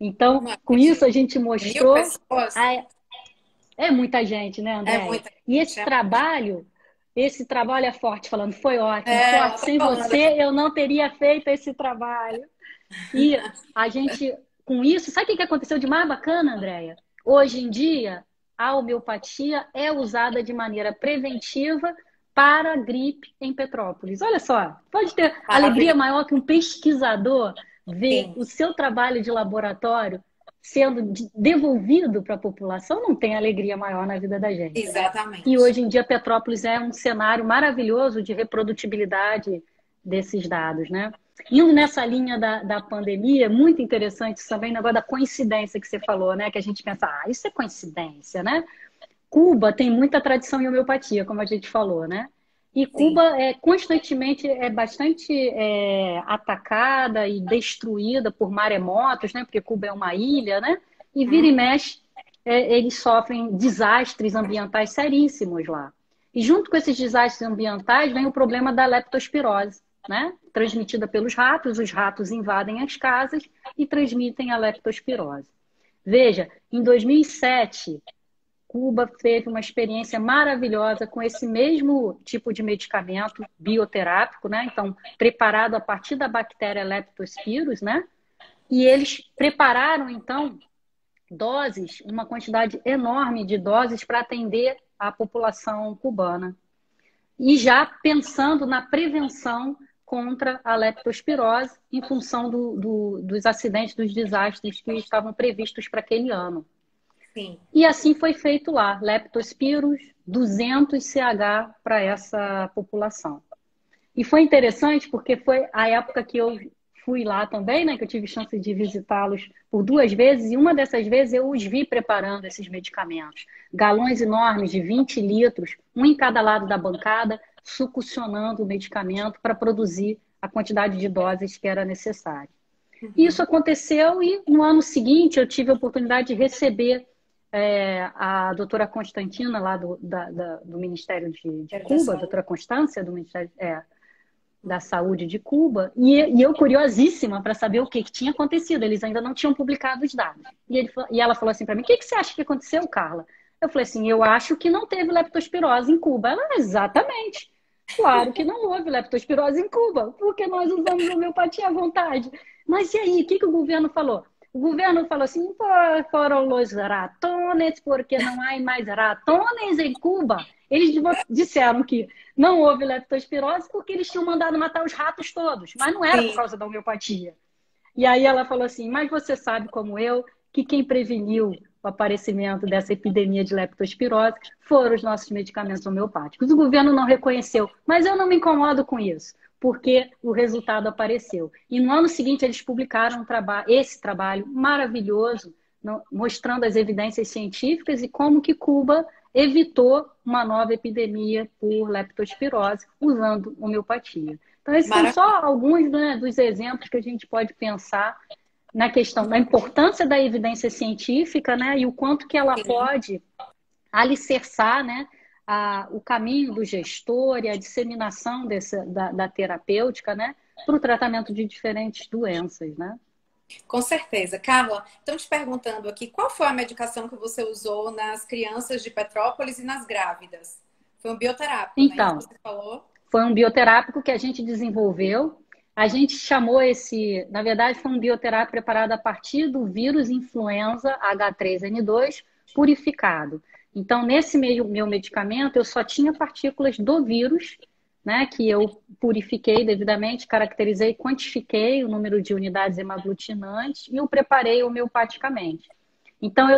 Então, com isso a gente mostrou... 1.000 pessoas? É muita gente, né, André? E esse trabalho é forte, falando, foi ótimo. Forte, sem você eu não teria feito esse trabalho. E a gente, com isso, sabe o que aconteceu de mais bacana, Andréia? Hoje em dia, a homeopatia é usada de maneira preventiva para a gripe em Petrópolis. Olha só, pode ter alegria maior que um pesquisador ver o seu trabalho de laboratório sendo devolvido para a população, não tem alegria maior na vida da gente. Exatamente. E hoje em dia Petrópolis é um cenário maravilhoso de reprodutibilidade desses dados, né? Indo nessa linha da pandemia, muito interessante também o negócio da coincidência que você falou, né? Que a gente pensa, isso é coincidência, né? Cuba tem muita tradição em homeopatia, como a gente falou, né? E Cuba constantemente é bastante atacada e destruída por maremotos, né? Porque Cuba é uma ilha, né? E vira e mexe, eles sofrem desastres ambientais seríssimos lá. E junto com esses desastres ambientais vem o problema da leptospirose, né? Transmitida pelos ratos, os ratos invadem as casas e transmitem a leptospirose. Veja, em 2007, Cuba teve uma experiência maravilhosa com esse mesmo tipo de medicamento bioterápico, né? Então, preparado a partir da bactéria Leptospirus, né? E eles prepararam, então, doses, uma quantidade enorme de doses para atender a população cubana. E já pensando na prevenção contra a leptospirose em função dos acidentes, dos desastres que estavam previstos para aquele ano. Sim. E assim foi feito lá, leptospirus 200 CH para essa população. E foi interessante porque foi a época que eu fui lá também, né, que eu tive chance de visitá-los por 2 vezes, e uma dessas vezes eu os vi preparando esses medicamentos. Galões enormes de 20 litros, um em cada lado da bancada, succionando o medicamento para produzir a quantidade de doses que era necessária. Isso aconteceu e no ano seguinte eu tive a oportunidade de receber a doutora Constantina, lá do Ministério de Cuba, a doutora Constância, do Ministério da Saúde de Cuba, e eu curiosíssima para saber o que tinha acontecido. Eles ainda não tinham publicado os dados. E ela falou assim para mim, o que você acha que aconteceu, Carla? Eu falei assim, eu acho que não teve leptospirose em Cuba. Ela, exatamente. Claro que não houve leptospirose em Cuba, porque nós usamos homeopatia à vontade. Mas e aí, o que o governo falou? O governo falou assim, foram os ratones, porque não há mais ratones em Cuba. Eles disseram que não houve leptospirose porque eles tinham mandado matar os ratos todos, mas não era por causa da homeopatia. E aí ela falou assim, mas você sabe como eu, que quem preveniu o aparecimento dessa epidemia de leptospirose foram os nossos medicamentos homeopáticos. O governo não reconheceu, mas eu não me incomodo com isso, porque o resultado apareceu. E no ano seguinte eles publicaram esse trabalho maravilhoso, mostrando as evidências científicas e como que Cuba evitou uma nova epidemia por leptospirose usando homeopatia. Então, esses são só alguns, né, dos exemplos que a gente pode pensar na questão da importância da evidência científica, né, e o quanto que ela pode alicerçar, né, o caminho do gestor e a disseminação da terapêutica, né, para o tratamento de diferentes doenças, né? Com certeza. Carla, estão te perguntando aqui, qual foi a medicação que você usou nas crianças de Petrópolis e nas grávidas? Foi um bioterápico, então, né? Isso que você falou? Foi um bioterápico que a gente desenvolveu. A gente chamou na verdade, foi um bioterápico preparado a partir do vírus influenza H3N2 purificado. Então, nesse meu medicamento, eu só tinha partículas do vírus, né, que eu purifiquei devidamente, caracterizei, quantifiquei o número de unidades hemaglutinantes e o preparei homeopaticamente. Então,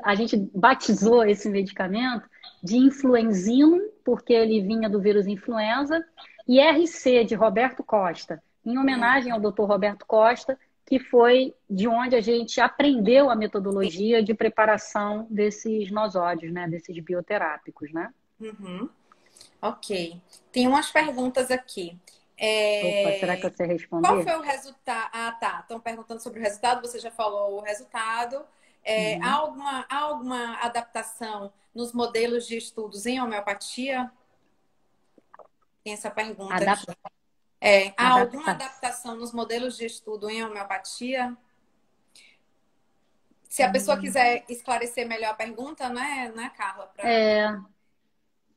a gente batizou esse medicamento de influenzino, porque ele vinha do vírus influenza, e RC, de Roberto Costa, em homenagem ao Dr. Roberto Costa, que foi de onde a gente aprendeu a metodologia de preparação desses nosódios, né, desses bioterápicos, né? Uhum. Ok. Tem umas perguntas aqui. Opa, será que eu sei Qual responder? foi o resultado? Ah, tá. Estão perguntando sobre o resultado, você já falou o resultado. Há alguma adaptação nos modelos de estudos em homeopatia? Tem essa pergunta aqui. Há alguma adaptação nos modelos de estudo em homeopatia? Se a pessoa quiser esclarecer melhor a pergunta, né, Carla?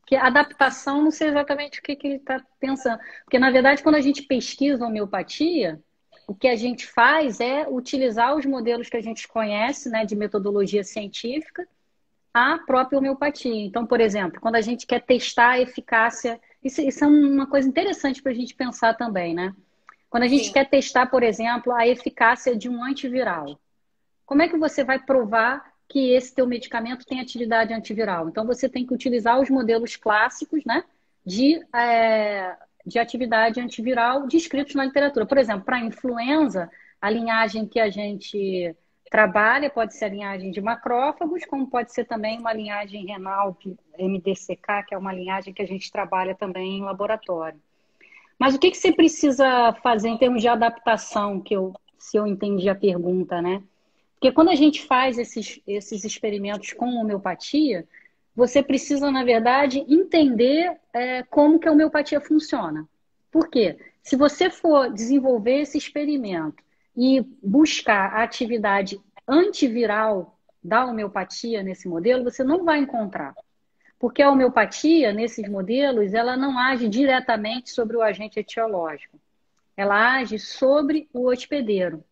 Que adaptação, não sei exatamente o que ele está pensando. Porque, na verdade, quando a gente pesquisa homeopatia, o que a gente faz é utilizar os modelos que a gente conhece, né, de metodologia científica, a própria homeopatia. Então, por exemplo, quando a gente quer testar a eficácia, isso é uma coisa interessante para a gente pensar também, né? Quando a gente quer testar, por exemplo, a eficácia de um antiviral, como é que você vai provar que esse teu medicamento tem atividade antiviral? Então, você tem que utilizar os modelos clássicos, né, de atividade antiviral descritos na literatura. Por exemplo, para a influenza, a linhagem que a gente trabalha pode ser a linhagem de macrófagos, como pode ser também uma linhagem renal, MDCK, que é uma linhagem que a gente trabalha também em laboratório. Mas o que você precisa fazer em termos de adaptação, se eu entendi a pergunta, né? Porque quando a gente faz esses experimentos com homeopatia, você precisa, na verdade, entender como que a homeopatia funciona. Por quê? Se você for desenvolver esse experimento e buscar a atividade antiviral da homeopatia nesse modelo, você não vai encontrar. Porque a homeopatia, nesses modelos, ela não age diretamente sobre o agente etiológico. Ela age sobre o hospedeiro.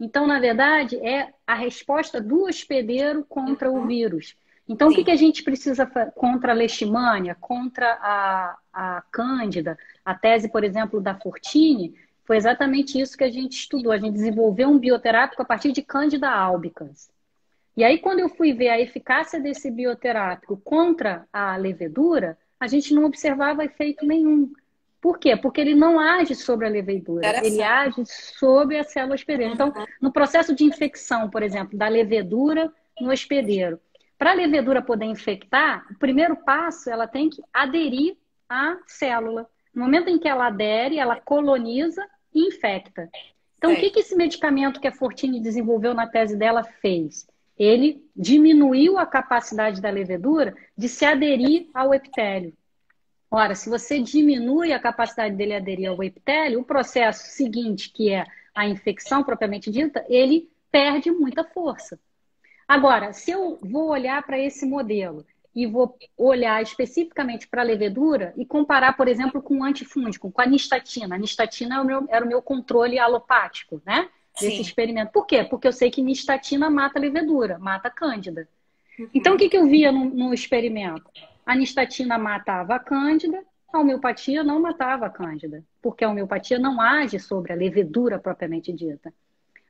Então, na verdade, é a resposta do hospedeiro contra o vírus. Então, o que a gente precisa contra a leishmania, contra a cândida, a tese, por exemplo, da Fortini, foi exatamente isso que a gente estudou. A gente desenvolveu um bioterápico a partir de Candida albicans. E aí, quando eu fui ver a eficácia desse bioterápico contra a levedura, a gente não observava efeito nenhum. Por quê? Porque ele não age sobre a levedura, ele age sobre a célula hospedeira. Então, no processo de infecção, por exemplo, da levedura no hospedeiro, para a levedura poder infectar, o primeiro passo, ela tem que aderir à célula. No momento em que ela adere, ela coloniza e infecta. Então, o que esse medicamento que a Fortini desenvolveu na tese dela fez? Ele diminuiu a capacidade da levedura de se aderir ao epitélio. Ora, se você diminui a capacidade dele aderir ao epitélio, o processo seguinte, que é a infecção propriamente dita, ele perde muita força. Agora, se eu vou olhar para esse modelo e vou olhar especificamente para a levedura e comparar, por exemplo, com o antifúngico, com a nistatina. A nistatina era o meu controle alopático, né? Desse experimento. Por quê? Porque eu sei que nistatina mata a levedura, mata a cândida. Então, o que eu via no experimento? A nistatina matava a cândida, a homeopatia não matava a cândida, porque a homeopatia não age sobre a levedura propriamente dita.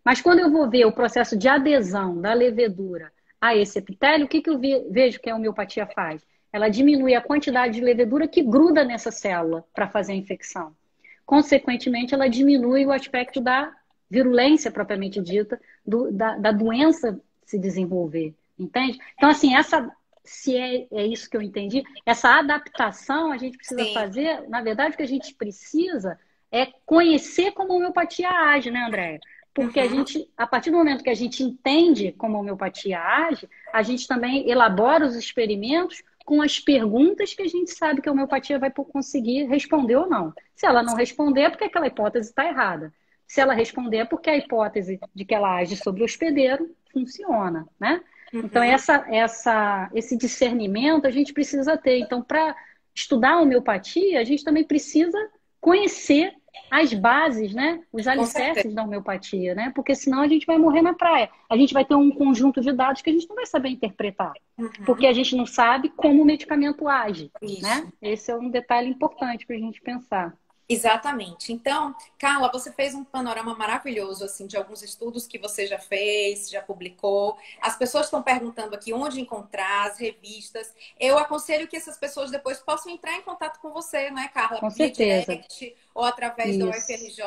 Mas quando eu vou ver o processo de adesão da levedura a esse epitélio, o que eu vejo que a homeopatia faz? Ela diminui a quantidade de levedura que gruda nessa célula para fazer a infecção. Consequentemente, ela diminui o aspecto da virulência propriamente dita, da doença se desenvolver. Entende? Então, assim, se é isso que eu entendi, essa adaptação a gente precisa fazer, na verdade, o que a gente precisa é conhecer como a homeopatia age, né, Andréia? Porque a partir do momento que a gente entende como a homeopatia age, a gente também elabora os experimentos com as perguntas que a gente sabe que a homeopatia vai conseguir responder ou não. Se ela não responder, é porque aquela hipótese está errada. Se ela responder, é porque a hipótese de que ela age sobre o hospedeiro funciona, né? Então, esse discernimento a gente precisa ter. Então, para estudar a homeopatia, a gente também precisa conhecer as bases, né? Os alicerces da homeopatia, né? Porque senão a gente vai morrer na praia. A gente vai ter um conjunto de dados que a gente não vai saber interpretar. Porque a gente não sabe como o medicamento age, né? Esse é um detalhe importante para a gente pensar. Exatamente. Então, Carla, você fez um panorama maravilhoso assim de alguns estudos que você já fez, já publicou. As pessoas estão perguntando aqui onde encontrar as revistas. Eu aconselho que essas pessoas depois possam entrar em contato com você, né, Carla? Com certeza. Direct, ou através da UFRJ,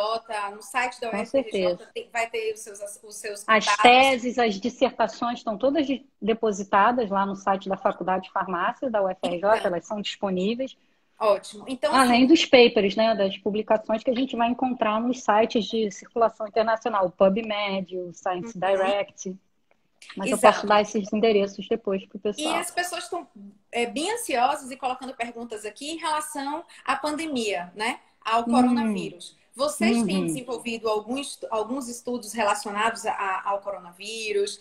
no site da UFRJ vai ter os seus contatos. As teses, as dissertações estão todas depositadas lá no site da Faculdade de Farmácia da UFRJ, elas são disponíveis. Ótimo. Então, além dos papers, né, das publicações que a gente vai encontrar nos sites de circulação internacional, o PubMed, o Science Direct. Mas eu posso dar esses endereços depois para o pessoal. E as pessoas estão bem ansiosas e colocando perguntas aqui em relação à pandemia, né? Ao coronavírus. Vocês têm desenvolvido alguns estudos relacionados ao coronavírus?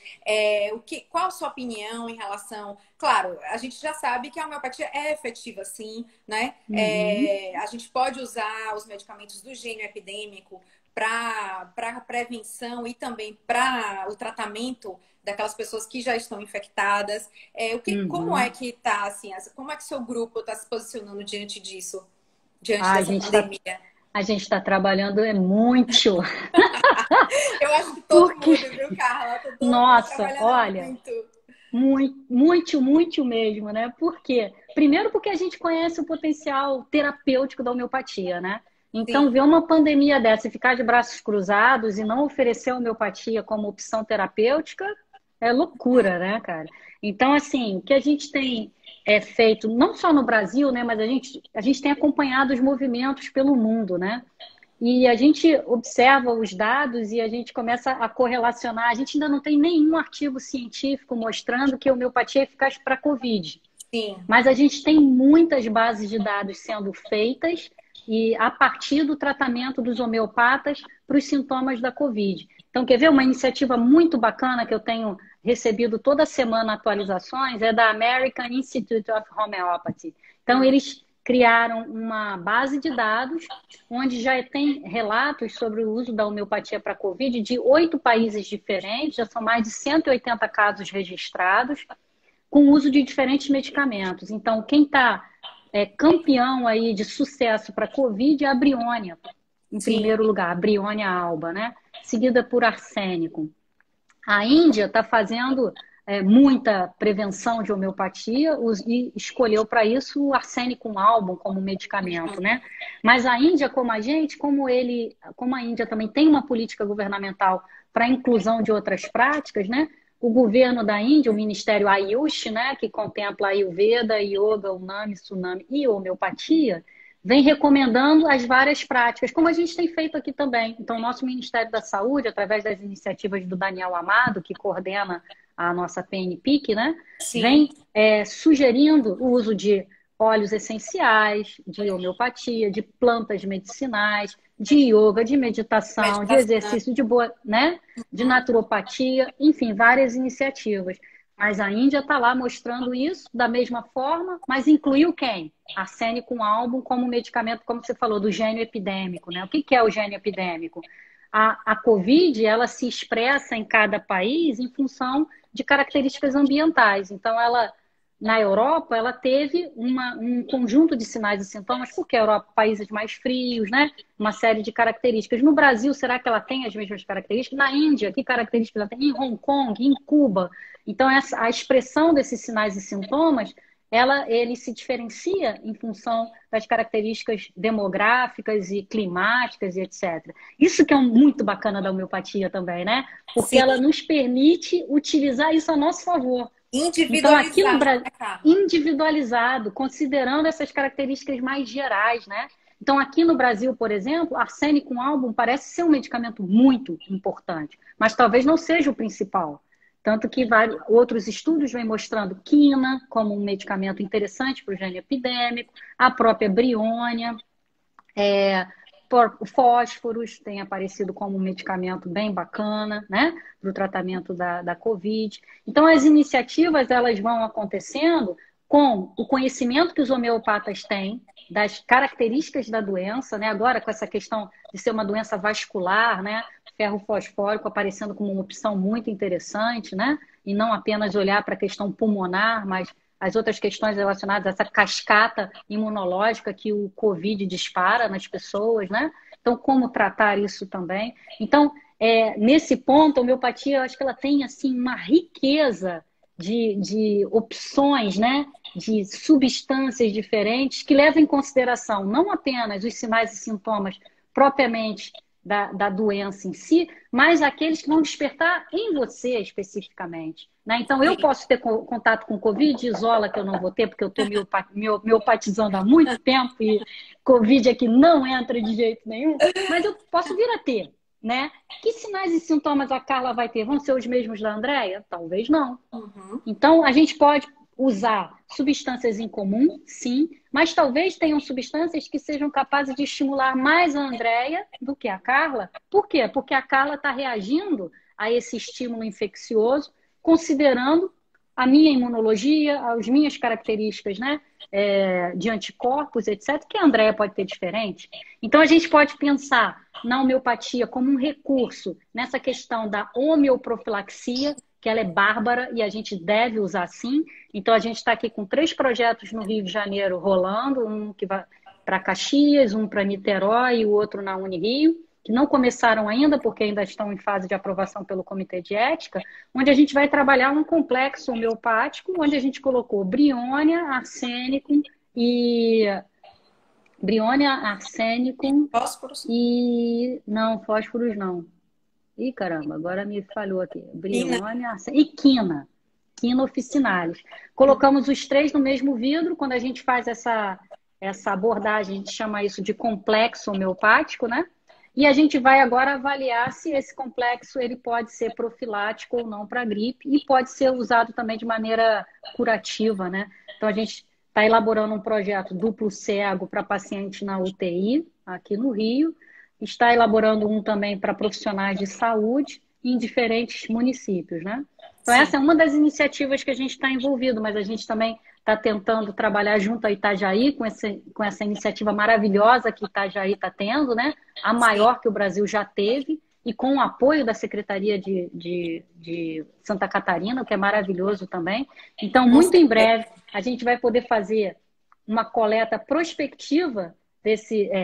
Qual a sua opinião em relação... Claro, a gente já sabe que a homeopatia é efetiva, sim, né? A gente pode usar os medicamentos do gênio epidêmico para prevenção e também para o tratamento daquelas pessoas que já estão infectadas. Como é que tá, assim, como é que seu grupo está se posicionando diante disso? Diante dessa pandemia? A gente está trabalhando muito. Eu acho que todo mundo, viu, Carla? Nossa, olha, muito mesmo, né? Por quê? Primeiro porque a gente conhece o potencial terapêutico da homeopatia, né? Então, ver uma pandemia dessa e ficar de braços cruzados e não oferecer a homeopatia como opção terapêutica é loucura, né, cara? Então, assim, o que a gente tem feito, não só no Brasil, né, mas a gente tem acompanhado os movimentos pelo mundo, né? E a gente observa os dados e a gente começa a correlacionar. A gente ainda não tem nenhum artigo científico mostrando que a homeopatia é eficaz para a Covid. Sim. Mas a gente tem muitas bases de dados sendo feitas e a partir do tratamento dos homeopatas para os sintomas da Covid. Então, quer ver uma iniciativa muito bacana que eu tenho recebido toda semana atualizações? É da American Institute of Homeopathy. Então, eles criaram uma base de dados onde já tem relatos sobre o uso da homeopatia para a Covid de 8 países diferentes, já são mais de 180 casos registrados, com o uso de diferentes medicamentos. Então, quem está campeão aí de sucesso para a Covid é a Briônia, em primeiro lugar, a Briônia alba, né? Seguida por arsênico. A Índia está fazendo muita prevenção de homeopatia e escolheu para isso o arsênico album como medicamento, né? Mas a Índia, como a gente, como a Índia também tem uma política governamental para a inclusão de outras práticas, né? O governo da Índia, o Ministério Ayush, né, que contempla Ayurveda, Yoga, Unami, Tsunami e homeopatia, vem recomendando as várias práticas, como a gente tem feito aqui também. Então, o nosso Ministério da Saúde, através das iniciativas do Daniel Amado, que coordena a nossa PNPIC, né, vem sugerindo o uso de óleos essenciais, de homeopatia, de plantas medicinais, de yoga, de meditação, de exercício de boa, né, de naturopatia, enfim, várias iniciativas. Mas a Índia está lá mostrando isso da mesma forma, mas incluiu quem? Arsênico album como medicamento, como você falou, do gênio epidêmico, né? O que é o gênio epidêmico? A Covid, ela se expressa em cada país em função de características ambientais. Então, na Europa, ela teve um conjunto de sinais e sintomas, porque a Europa, países mais frios, né? Uma série de características. No Brasil, será que ela tem as mesmas características? Na Índia, que características ela tem? Em Hong Kong, em Cuba. Então, a expressão desses sinais e sintomas, ele se diferencia em função das características demográficas e climáticas e etc. Isso que é muito bacana da homeopatia também, né? Porque ela nos permite utilizar isso a nosso favor. Então, aqui no Brasil, individualizado, considerando essas características mais gerais, né? Então, aqui no Brasil, por exemplo, arsênico album parece ser um medicamento muito importante, mas talvez não seja o principal. Tanto que outros estudos vêm mostrando quina como um medicamento interessante para o gênio epidêmico, a própria briônia, fósforos tem aparecido como um medicamento bem bacana, né, para o tratamento da Covid. Então, as iniciativas elas vão acontecendo com o conhecimento que os homeopatas têm das características da doença, né? Agora com essa questão de ser uma doença vascular, né? Ferro fosfórico aparecendo como uma opção muito interessante, né? E não apenas olhar para a questão pulmonar, mas as outras questões relacionadas a essa cascata imunológica que o Covid dispara nas pessoas, né? Então, como tratar isso também? Então, nesse ponto, a homeopatia, eu acho que ela tem, assim, uma riqueza de opções, né? De substâncias diferentes que levam em consideração não apenas os sinais e sintomas propriamente da doença em si, mas aqueles que vão despertar em você especificamente. Né? Então, eu posso ter contato com Covid, isola que eu não vou ter, porque eu estou miopatizando há muito tempo e Covid aqui não entra de jeito nenhum, mas eu posso vir a ter. Né? Que sinais e sintomas a Carla vai ter? Vão ser os mesmos da Andréia? Talvez não. Então, a gente pode usar substâncias em comum, sim, mas talvez tenham substâncias que sejam capazes de estimular mais a Andréia do que a Carla. Por quê? Porque a Carla está reagindo a esse estímulo infeccioso, considerando a minha imunologia, as minhas características, né, de anticorpos, etc., que a Andréia pode ter diferente. Então, a gente pode pensar na homeopatia como um recurso nessa questão da homeoprofilaxia, que ela é bárbara e a gente deve usar sim. Então, a gente está aqui com 3 projetos no Rio de Janeiro rolando, um que vai para Caxias, um para Niterói e o outro na Unirio, que não começaram ainda, porque ainda estão em fase de aprovação pelo Comitê de Ética, onde a gente vai trabalhar um complexo homeopático, onde a gente colocou briônia, arsênico e... Briônia, arsênico... Fósforos? E... Não, fósforos não. Ih, caramba, agora me falhou aqui. Briônia, arsênico e quina. Quina officinalis. Colocamos os 3 no mesmo vidro. Quando a gente faz essa abordagem, a gente chama isso de complexo homeopático, né? E a gente vai agora avaliar se esse complexo ele pode ser profilático ou não para a gripe e pode ser usado também de maneira curativa, né? Então a gente está elaborando um projeto duplo cego para paciente na UTI aqui no Rio, está elaborando um também para profissionais de saúde em diferentes municípios, né? Então Sim. essa é uma das iniciativas que a gente está envolvido, mas a gente também está tentando trabalhar junto a Itajaí com essa iniciativa maravilhosa que Itajaí está tendo, né? A Sim. maior que o Brasil já teve, e com o apoio da Secretaria de Santa Catarina, o que é maravilhoso também. Então, Com muito em certeza. breve, a gente vai poder fazer uma coleta prospectiva,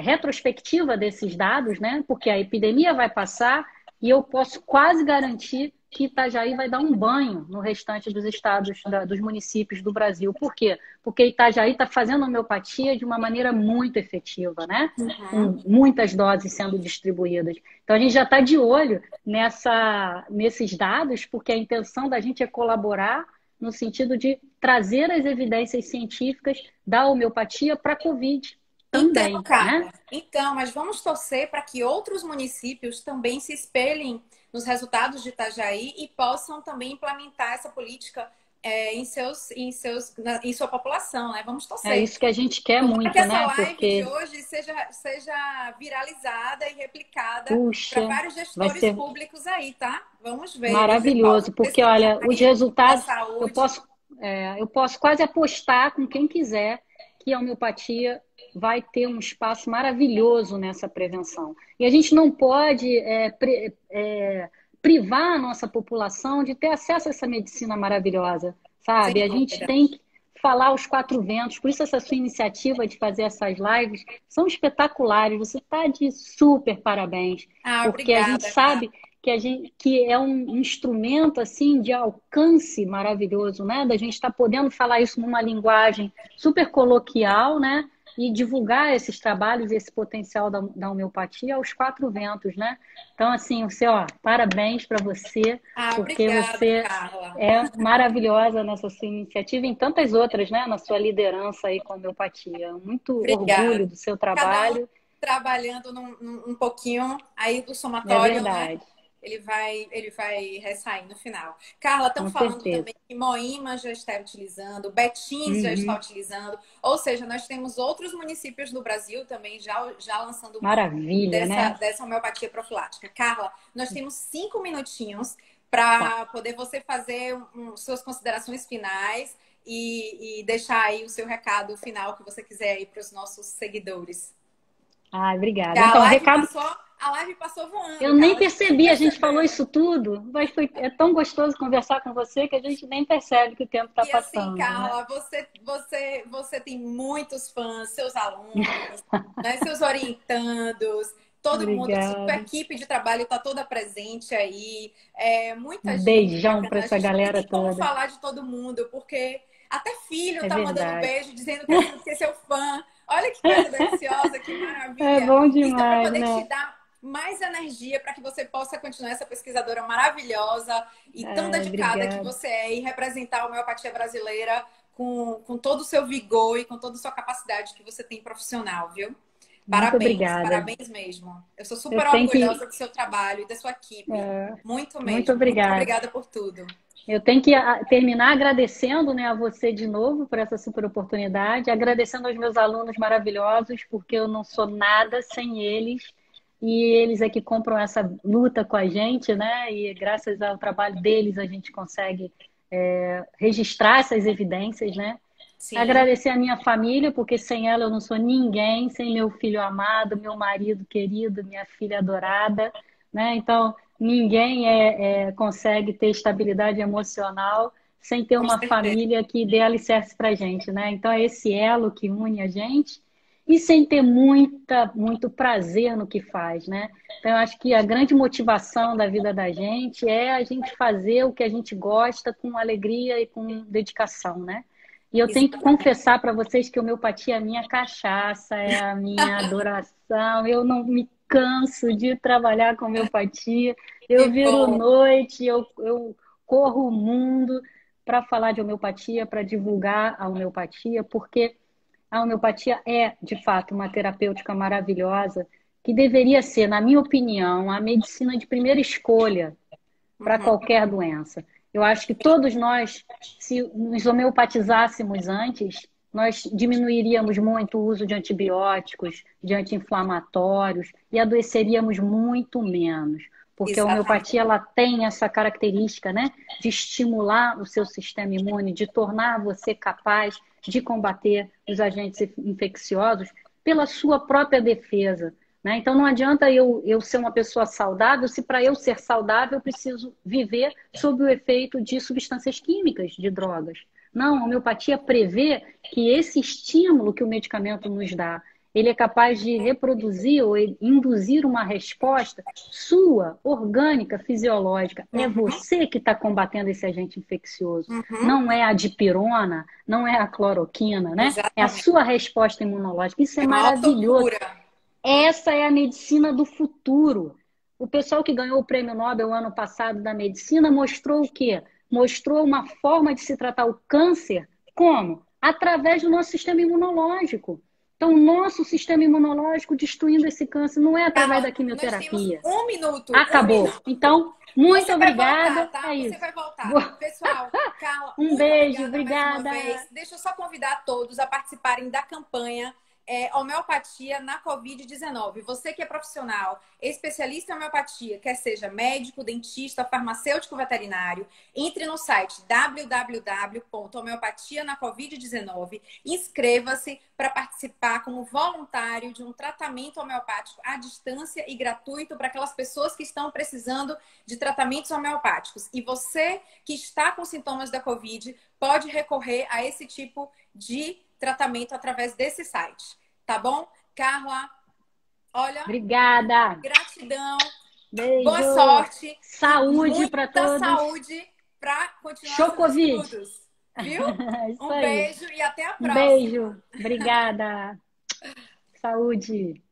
retrospectiva desses dados, né? Porque a epidemia vai passar e eu posso quase garantir que Itajaí vai dar um banho no restante dos estados, dos municípios do Brasil. Por quê? Porque Itajaí está fazendo homeopatia de uma maneira muito efetiva, né? Uhum. Com muitas doses sendo distribuídas. Então, a gente já está de olho nesses dados, porque a intenção da gente é colaborar no sentido de trazer as evidências científicas da homeopatia para a Covid Então, também, né? Carla, então, mas vamos torcer para que outros municípios também se espelhem nos resultados de Itajaí e possam também implementar essa política em sua população, né? Vamos É torcer. isso que a gente quer Tomara que muito, essa né? live de Porque, hoje seja viralizada e replicada para puxa, vários vai gestores ser públicos aí, tá? Vamos ver, pessoal. Se maravilhoso, porque precisar olha, os aí da resultados, eu saúde, posso, eu posso quase apostar com quem quiser que a homeopatia vai ter um espaço maravilhoso nessa prevenção. E a gente não pode privar a nossa população de ter acesso a essa medicina maravilhosa, sem sabe? A gente dúvida. tem que falar aos quatro ventos, por isso essa sua iniciativa de fazer essas lives são espetaculares, você está de super parabéns, Ah, porque a gente obrigada, Carla. sabe que é um instrumento assim de alcance maravilhoso, né? Da gente estar podendo falar isso numa linguagem super coloquial, né? E divulgar esses trabalhos, esse potencial da homeopatia aos quatro ventos, né? Então, assim, você, ó, parabéns para você, Ah, porque obrigada, você Carla. é maravilhosa nessa sua iniciativa e em tantas outras, né? Na sua liderança aí com a homeopatia. Muito orgulho Obrigada. do seu Cada um trabalho, trabalhando um pouquinho aí do é somatório, né? verdade, Ele vai ressair no final. Carla, estão com falando certeza. também que Moíma já está utilizando, Betins já está Uhum. utilizando, ou seja, nós temos outros municípios no Brasil também já lançando mão Maravilha, dessa, né? dessa homeopatia profilática. Carla, nós temos 5 minutinhos Tá. para poder você fazer suas considerações finais e deixar aí o seu recado final que você quiser aí para os nossos seguidores. Ah, obrigada. Já Então, recado, a live passou eu voando, nem Carla. A gente nem percebi, a gente falou percebeu. isso tudo, mas é tão gostoso conversar com você que a gente nem percebe que o tempo está E assim, passando, né? Carla, você tem muitos fãs, seus alunos, né, seus orientandos, todo mundo, sua Obrigada. equipe de trabalho está toda presente aí, Um muita gente beijão para bacana. A essa gente não tem galera nem como toda. falar de todo mundo, porque até filho É tá mandando verdade. beijo, dizendo que é seu fã. Olha que coisa deliciosa, que É maravilha. bom Isso é para demais, poder te né? dar mais energia para que você possa continuar essa pesquisadora maravilhosa e tão Ai, dedicada que obrigada. você é e representar a homeopatia brasileira com todo o seu vigor e com toda a sua capacidade que você tem profissional, viu? Muito Parabéns, obrigada. parabéns mesmo. Eu sou Eu super tenho que. orgulhosa do seu trabalho e da sua equipe. Muito Muito mesmo. Muito obrigada. obrigada por tudo. Eu tenho que terminar agradecendo, né, a você de novo por essa super oportunidade, agradecendo aos meus alunos maravilhosos, porque eu não sou nada sem eles, e eles é que compram essa luta com a gente, né? E graças ao trabalho deles a gente consegue registrar essas evidências, né? Sim, Agradecer a minha família, porque sem ela eu não sou ninguém, sem meu filho amado, meu marido querido, minha filha adorada, né? Então, ninguém consegue ter estabilidade emocional sem ter com uma certeza. família que dê alicerce para a gente, né? Então, é esse elo que une a gente e sem ter muito prazer no que faz, né? Então, eu acho que a grande motivação da vida da gente é a gente fazer o que a gente gosta com alegria e com dedicação, né? E eu tenho que Exatamente. confessar para vocês que a homeopatia é a minha cachaça, é a minha adoração. Eu não me canso de trabalhar com homeopatia. Que Eu viro bom. noite, eu corro o mundo para falar de homeopatia, para divulgar a homeopatia, porque a homeopatia é, de fato, uma terapêutica maravilhosa que deveria ser, na minha opinião, a medicina de primeira escolha para Uhum. qualquer doença. Eu acho que todos nós, se nos homeopatizássemos antes, nós diminuiríamos muito o uso de antibióticos, de anti-inflamatórios e adoeceríamos muito menos. Porque a Exatamente. homeopatia ela tem essa característica, né, de estimular o seu sistema imune, de tornar você capaz de combater os agentes infecciosos pela sua própria defesa. Né? Então não adianta eu ser uma pessoa saudável se para eu ser saudável eu preciso viver sob o efeito de substâncias químicas, de drogas. Não, a homeopatia prevê que esse estímulo que o medicamento nos dá, ele é capaz de reproduzir ou induzir uma resposta sua, orgânica, fisiológica. É Uhum. você que está combatendo esse agente infeccioso. Uhum. Não é a dipirona, não é a cloroquina, né? É a Exatamente. sua resposta imunológica. Isso é É uma maravilhoso. autocura. Essa é a medicina do futuro. O pessoal que ganhou o prêmio Nobel ano passado da medicina mostrou o quê? Mostrou uma forma de se tratar o câncer como? Através do nosso sistema imunológico. Então, o nosso sistema imunológico destruindo esse câncer não é através Carla, da nós temos quimioterapia. um minuto, um Acabou. minuto. Então, muito Você vai voltar, obrigada. tá? É Você isso. vai voltar. Pessoal, Carla, Um muito beijo, obrigada mais uma obrigada. vez. Deixa eu só convidar todos a participarem da campanha Homeopatia na Covid-19. Você que é profissional, especialista em homeopatia, quer seja médico, dentista, farmacêutico, veterinário, entre no site www.homeopatianacovid19, inscreva-se para participar como voluntário de um tratamento homeopático à distância e gratuito para aquelas pessoas que estão precisando de tratamentos homeopáticos. E você que está com sintomas da Covid pode recorrer a esse tipo de tratamento através desse site. Tá bom? Carla, olha, Obrigada. gratidão, boa Beijo. sorte e Saúde para muita todos. saúde para continuar seus Chocovid. estudos. Viu? Isso Um aí. beijo e até a Um próxima. beijo. Obrigada. Saúde.